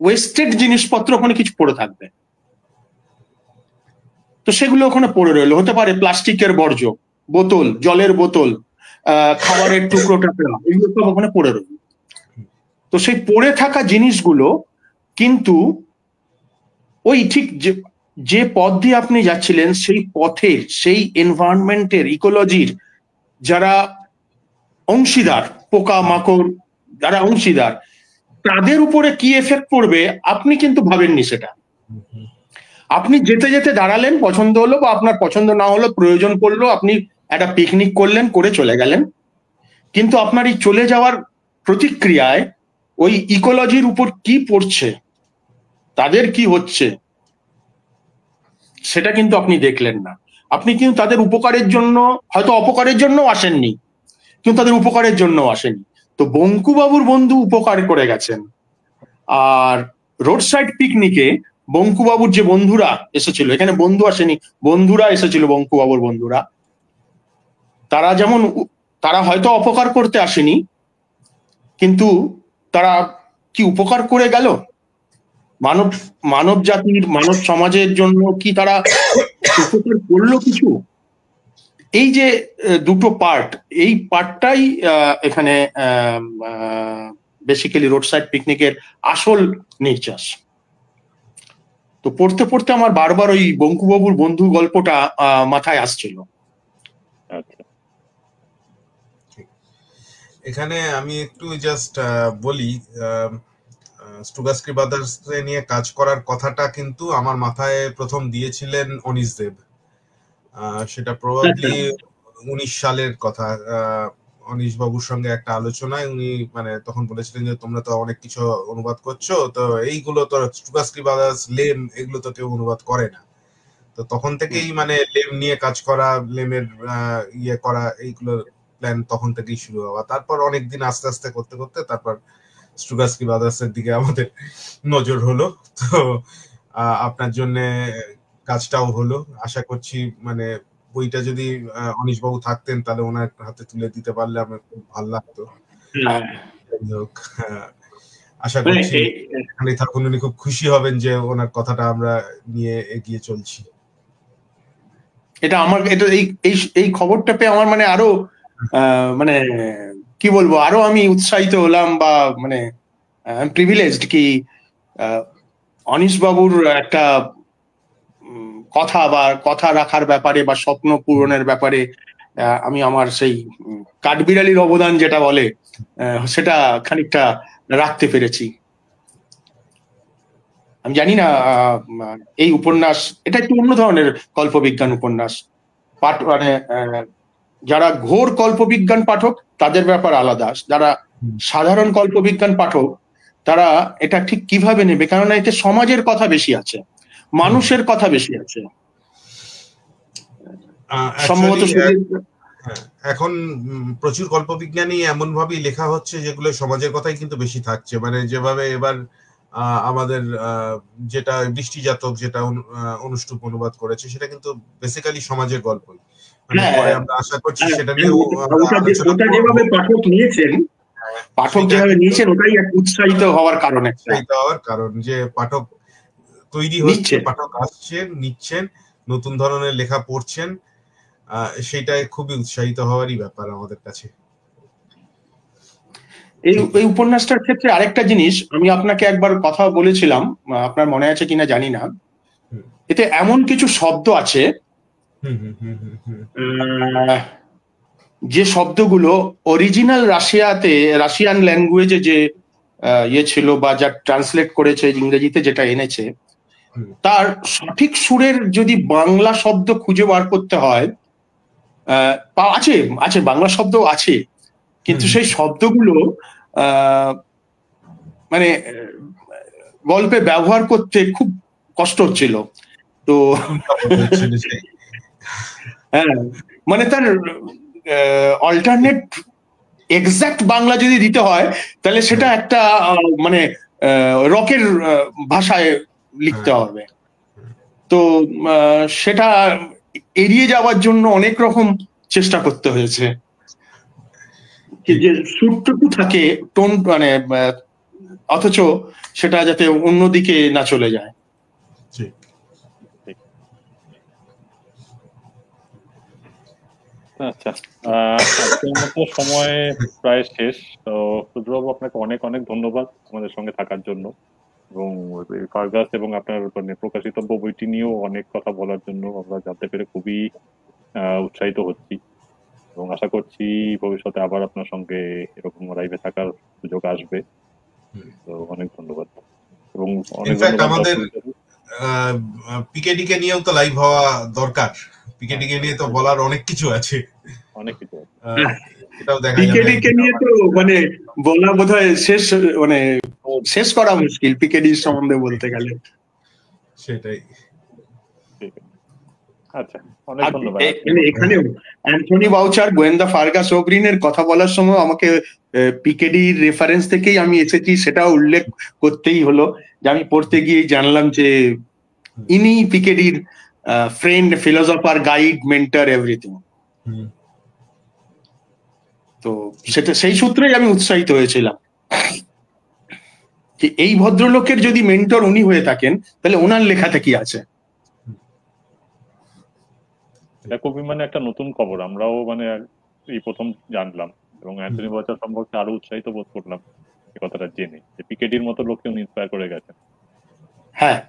ওয়েস্টেড জিনিসপত্র ওখানে কিছু পড়ে থাকবে, তো সেগুলো ওখানে পড়ে রইলো। হতে পারে প্লাস্টিকের বর্জ্য, বোতল, জলের বোতল, খাবারের টুকরো টাকরা, এগুলো সব ওখানে পড়ে রইল। তো সেই পড়ে থাকা জিনিসগুলো কিন্তু ওই ঠিক যে পথ দিয়ে আপনি যাচ্ছিলেন সেই পথের, সেই এনভায়রনমেন্টের, ইকোলজির যারা অংশীদার, পোকা মাকড় যারা অংশীদার, তাদের উপরে কি এফেক্ট পড়বে আপনি কিন্তু ভাবেননি সেটা। আপনি যেতে যেতে দাঁড়ালেন, পছন্দ হলো বা আপনার পছন্দ না হলো, প্রয়োজন পড়লো, আপনি একটা পিকনিক করলেন, করে চলে গেলেন। কিন্তু আপনার এই চলে যাওয়ার প্রতিক্রিয়ায় ওই ইকোলজির উপর কি পড়ছে, তাদের কি হচ্ছে, সেটা কিন্তু আপনি দেখলেন না। আপনি কিন্তু তাদের উপকারের জন্য, হয়তো অপকারের জন্য আসেননি, কিন্তু তাদের উপকারের জন্য আসেনি। তো বঙ্কুবাবুর বন্ধু উপকার করে গেছেন। আর রোড সাইড পিকনিকে বঙ্কুবাবুর যে বন্ধুরা এসেছিল, এখানে বন্ধু আসেনি, বন্ধুরা এসেছিল, বঙ্কুবাবুর বন্ধুরা, তারা যেমন, তারা হয়তো অপকার করতে আসেনি, কিন্তু তারা কি উপকার করে গেল, মানব জাতির, মানব সমাজের জন্য কি তারা উপকার করলো কিছু। এই যে দুটো পার্ট, এই পার্টটাই এখানে বেসিক্যালি রোড সাইড পিকনিকের আসল নির্যাস। তো পড়তে পড়তে আমার বারবার ওই বঙ্কুবাবুর বন্ধু গল্পটা মাথায় আসছিল। এখানে আমি একটু জাস্ট বলি, স্টুগাস্কি ব্রাদার্স নিয়ে কাজ করার কথাটা কিন্তু আমার মাথায় প্রথম দিয়েছিলেন অনিশ দেব। সেটা প্রবাবলি 19 সালের কথা। অনিশ বাবুর সঙ্গে একটা আলোচনায় উনি মানে তখন বলেছিলেন যে তোমরা তো অনেক কিছু অনুবাদ করছো, তো এইগুলো তো স্টুগাস্কি ব্রাদার্স, লেম, এগুলো তো কেউ অনুবাদ করে না। তো তখন থেকেই মানে লেম নিয়ে কাজ করা, লেমের ইয়ে করা, এইগুলো প্ল্যান তখন থেকেই শুরু হওয়া। তারপর অনেকদিন আস্তে আস্তে করতে করতে তারপর স্টুগাস্কি ব্রাদার্সের দিকে আমাদের নজর হলো। তো আপনার জন্য কাজটাও হলো। আশা করছি মানে বইটা যদি অনিশ বাবু থাকতেন তাহলে ওনার হাতে তুলে দিতে পারলে আমার খুব ভালো লাগতো। আশা করছি এখানে থাকুন, উনি খুব খুশি হবেন যে ওনার কথাটা আমরা নিয়ে এগিয়ে চলছি। এটা আমার, এটা এই খবরটা পেয়ে আমার মানে আরো মানে কি বলবো, আরো আমি উৎসাহিত হলাম, বা মানে প্রিভিলেজড কি অনিশ বাবুর একটা কথা বা কথা রাখার ব্যাপারে বা স্বপ্ন পূরণের ব্যাপারে আমি আমার সেই কাঠবিড়ালির অবদান যেটা বলে সেটা খানিকটা রাখতে পেরেছি। আমি জানি না এই উপন্যাস, এটা একটু অন্য ধরনের কল্পবিজ্ঞান উপন্যাস। মানে যারা ঘোর কল্পবিজ্ঞান পাঠক তাদের ব্যাপার আলাদা, যারা সাধারণ কল্পবিজ্ঞান পাঠক তারা এটা ঠিক কিভাবে নেবে, কারণ এতে সমাজের কথা বেশি আছে, মানুষের কথা বেশি আছে সম্ভবত। এখন প্রচুর কল্পবিজ্ঞানী এমন ভাবেই লেখা হচ্ছে যেগুলো সমাজের কথাই কিন্তু বেশি থাকছে, মানে যেভাবে এবার আমাদের যেটা বৃষ্টিজাতক যেটা অনুষ্টুপ অনুবাদ করেছে সেটা কিন্তু বেসিক্যালি সমাজের গল্পই। আমরা আশা করছি সেটা নিয়েও ওটা যেভাবে পাঠক নিয়েছেন, ওটাই উৎসাহিত হওয়ার কারণ, যে পাঠক তৈরি হচ্ছে, পাঠক আসছেন, নিচ্ছেন, নতুন ধরনের লেখা পড়ছেন, সেটাই খুবই উৎসাহিত হওয়ারই ব্যাপার আমাদের কাছে। এই উপন্যাসটার ক্ষেত্রে আরেকটা জিনিস আমি আপনাকে একবার কথা বলেছিলাম, আপনার মনে আছে কিনা জানি না, এতে এমন কিছু শব্দ আছে যে শব্দগুলো অরিজিনাল রাশিয়ান ল্যাঙ্গুয়েজে যে ইয়ে ছিল বা যা ট্রান্সলেট করেছে ইংরেজিতে যেটা এনেছে, তার সঠিক সুরের যদি বাংলা শব্দ খুঁজে বার করতে হয়, আছে বাংলা শব্দ আছে, কিন্তু সেই শব্দগুলো মানে গল্পে ব্যবহার করতে খুব কষ্ট হচ্ছিল। তো হ্যাঁ, মানে তার অল্টারনেট এক্সাক্ট বাংলা যদি দিতে হয় তাহলে সেটা একটা মানে রকের ভাষায় লিখতে হবে। তো সেটা এড়িয়ে যাওয়ার জন্য অনেক রকম চেষ্টা করতে হয়েছে, যে সুরটুকু থাকে টোন, মানে অথচ সেটা যাতে অন্যদিকে না চলে যায়। আচ্ছা, আজকের মতো সময় প্রায় শেষ। তো সূর্যবাবু, আপনাকে অনেক অনেক ধন্যবাদ আমাদের সঙ্গে থাকার জন্য, এবং ফার্গাস এবং আপনার মানে প্রকাশিতব্য বইটি নিয়েও অনেক কথা বলার জন্য আমরা জানতে পেরে খুবই উৎসাহিত হচ্ছি, এবং আশা করছি ভবিষ্যতে আবার আপনার সঙ্গে এরকম লাইভে থাকার সুযোগ আসবে। তো অনেক ধন্যবাদ, এবং অনেক আমাদের পিকেডি কে নিয়েও তো লাইভ হওয়া দরকার। পিকেডি কে নিয়ে তো বলার অনেক কিছু আছে, অনেক কিছু আছে। এটাও দেখা যাবে। পিকেডি কে নিয়ে তো মানে বলা বোধহয় শেষ করা মুশকিল পিকেডি সম্বন্ধে বলতে গেলে। সেটাই। আচ্ছা, অনেক ধন্যবাদ। এখানেও অ্যান্থনি বাউচার, গোয়েন্দা ফার্গাস ওব্রিনের কথা বলার সময় আমাকে পিকেডির রেফারেন্স থেকেই আমি এসেছি সেটা উল্লেখ করতেই হলো, যে আমি পড়তে গিয়ে জানলাম যে ইনি পিকেডির friend, philosopher, guide, mentor, everything. তো সেটা সেই সূত্রেই আমি উৎসাহিত হয়েছিলাম যে এই ভদ্রলোকের যদি মেন্টর উনি হয়ে থাকেন তাহলে ওনার লেখাতে কি আছে। এটা খুবই মানে একটা নতুন খবর, আমরাও মানে এই প্রথম জানলাম, এবং অ্যান্থনি বাউচার সম্পর্কে আরো উৎসাহিত বোধ করলাম এই কথাটা জেনে, যে পিকেডির মতো লোককে উনি ইন্সপায়ার করে গেছেন। হ্যাঁ,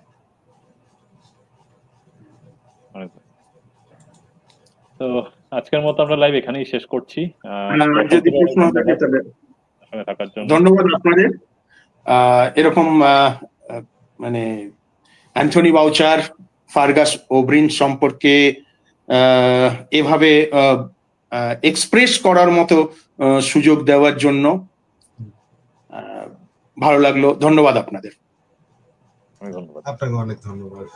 তো আজকের মতো আমরা লাইভ এখানেই শেষ করছি। থাকার জন্য ধন্যবাদ আপনাদের। এরকম মানে অ্যান্থনি বাউচার, ফার্গাস ওব্রিন সম্পর্কে এভাবে এক্সপ্রেস করার মতো সুযোগ দেওয়ার জন্য ভালো লাগলো। ধন্যবাদ আপনাদের। আপনাকে অনেক ধন্যবাদ।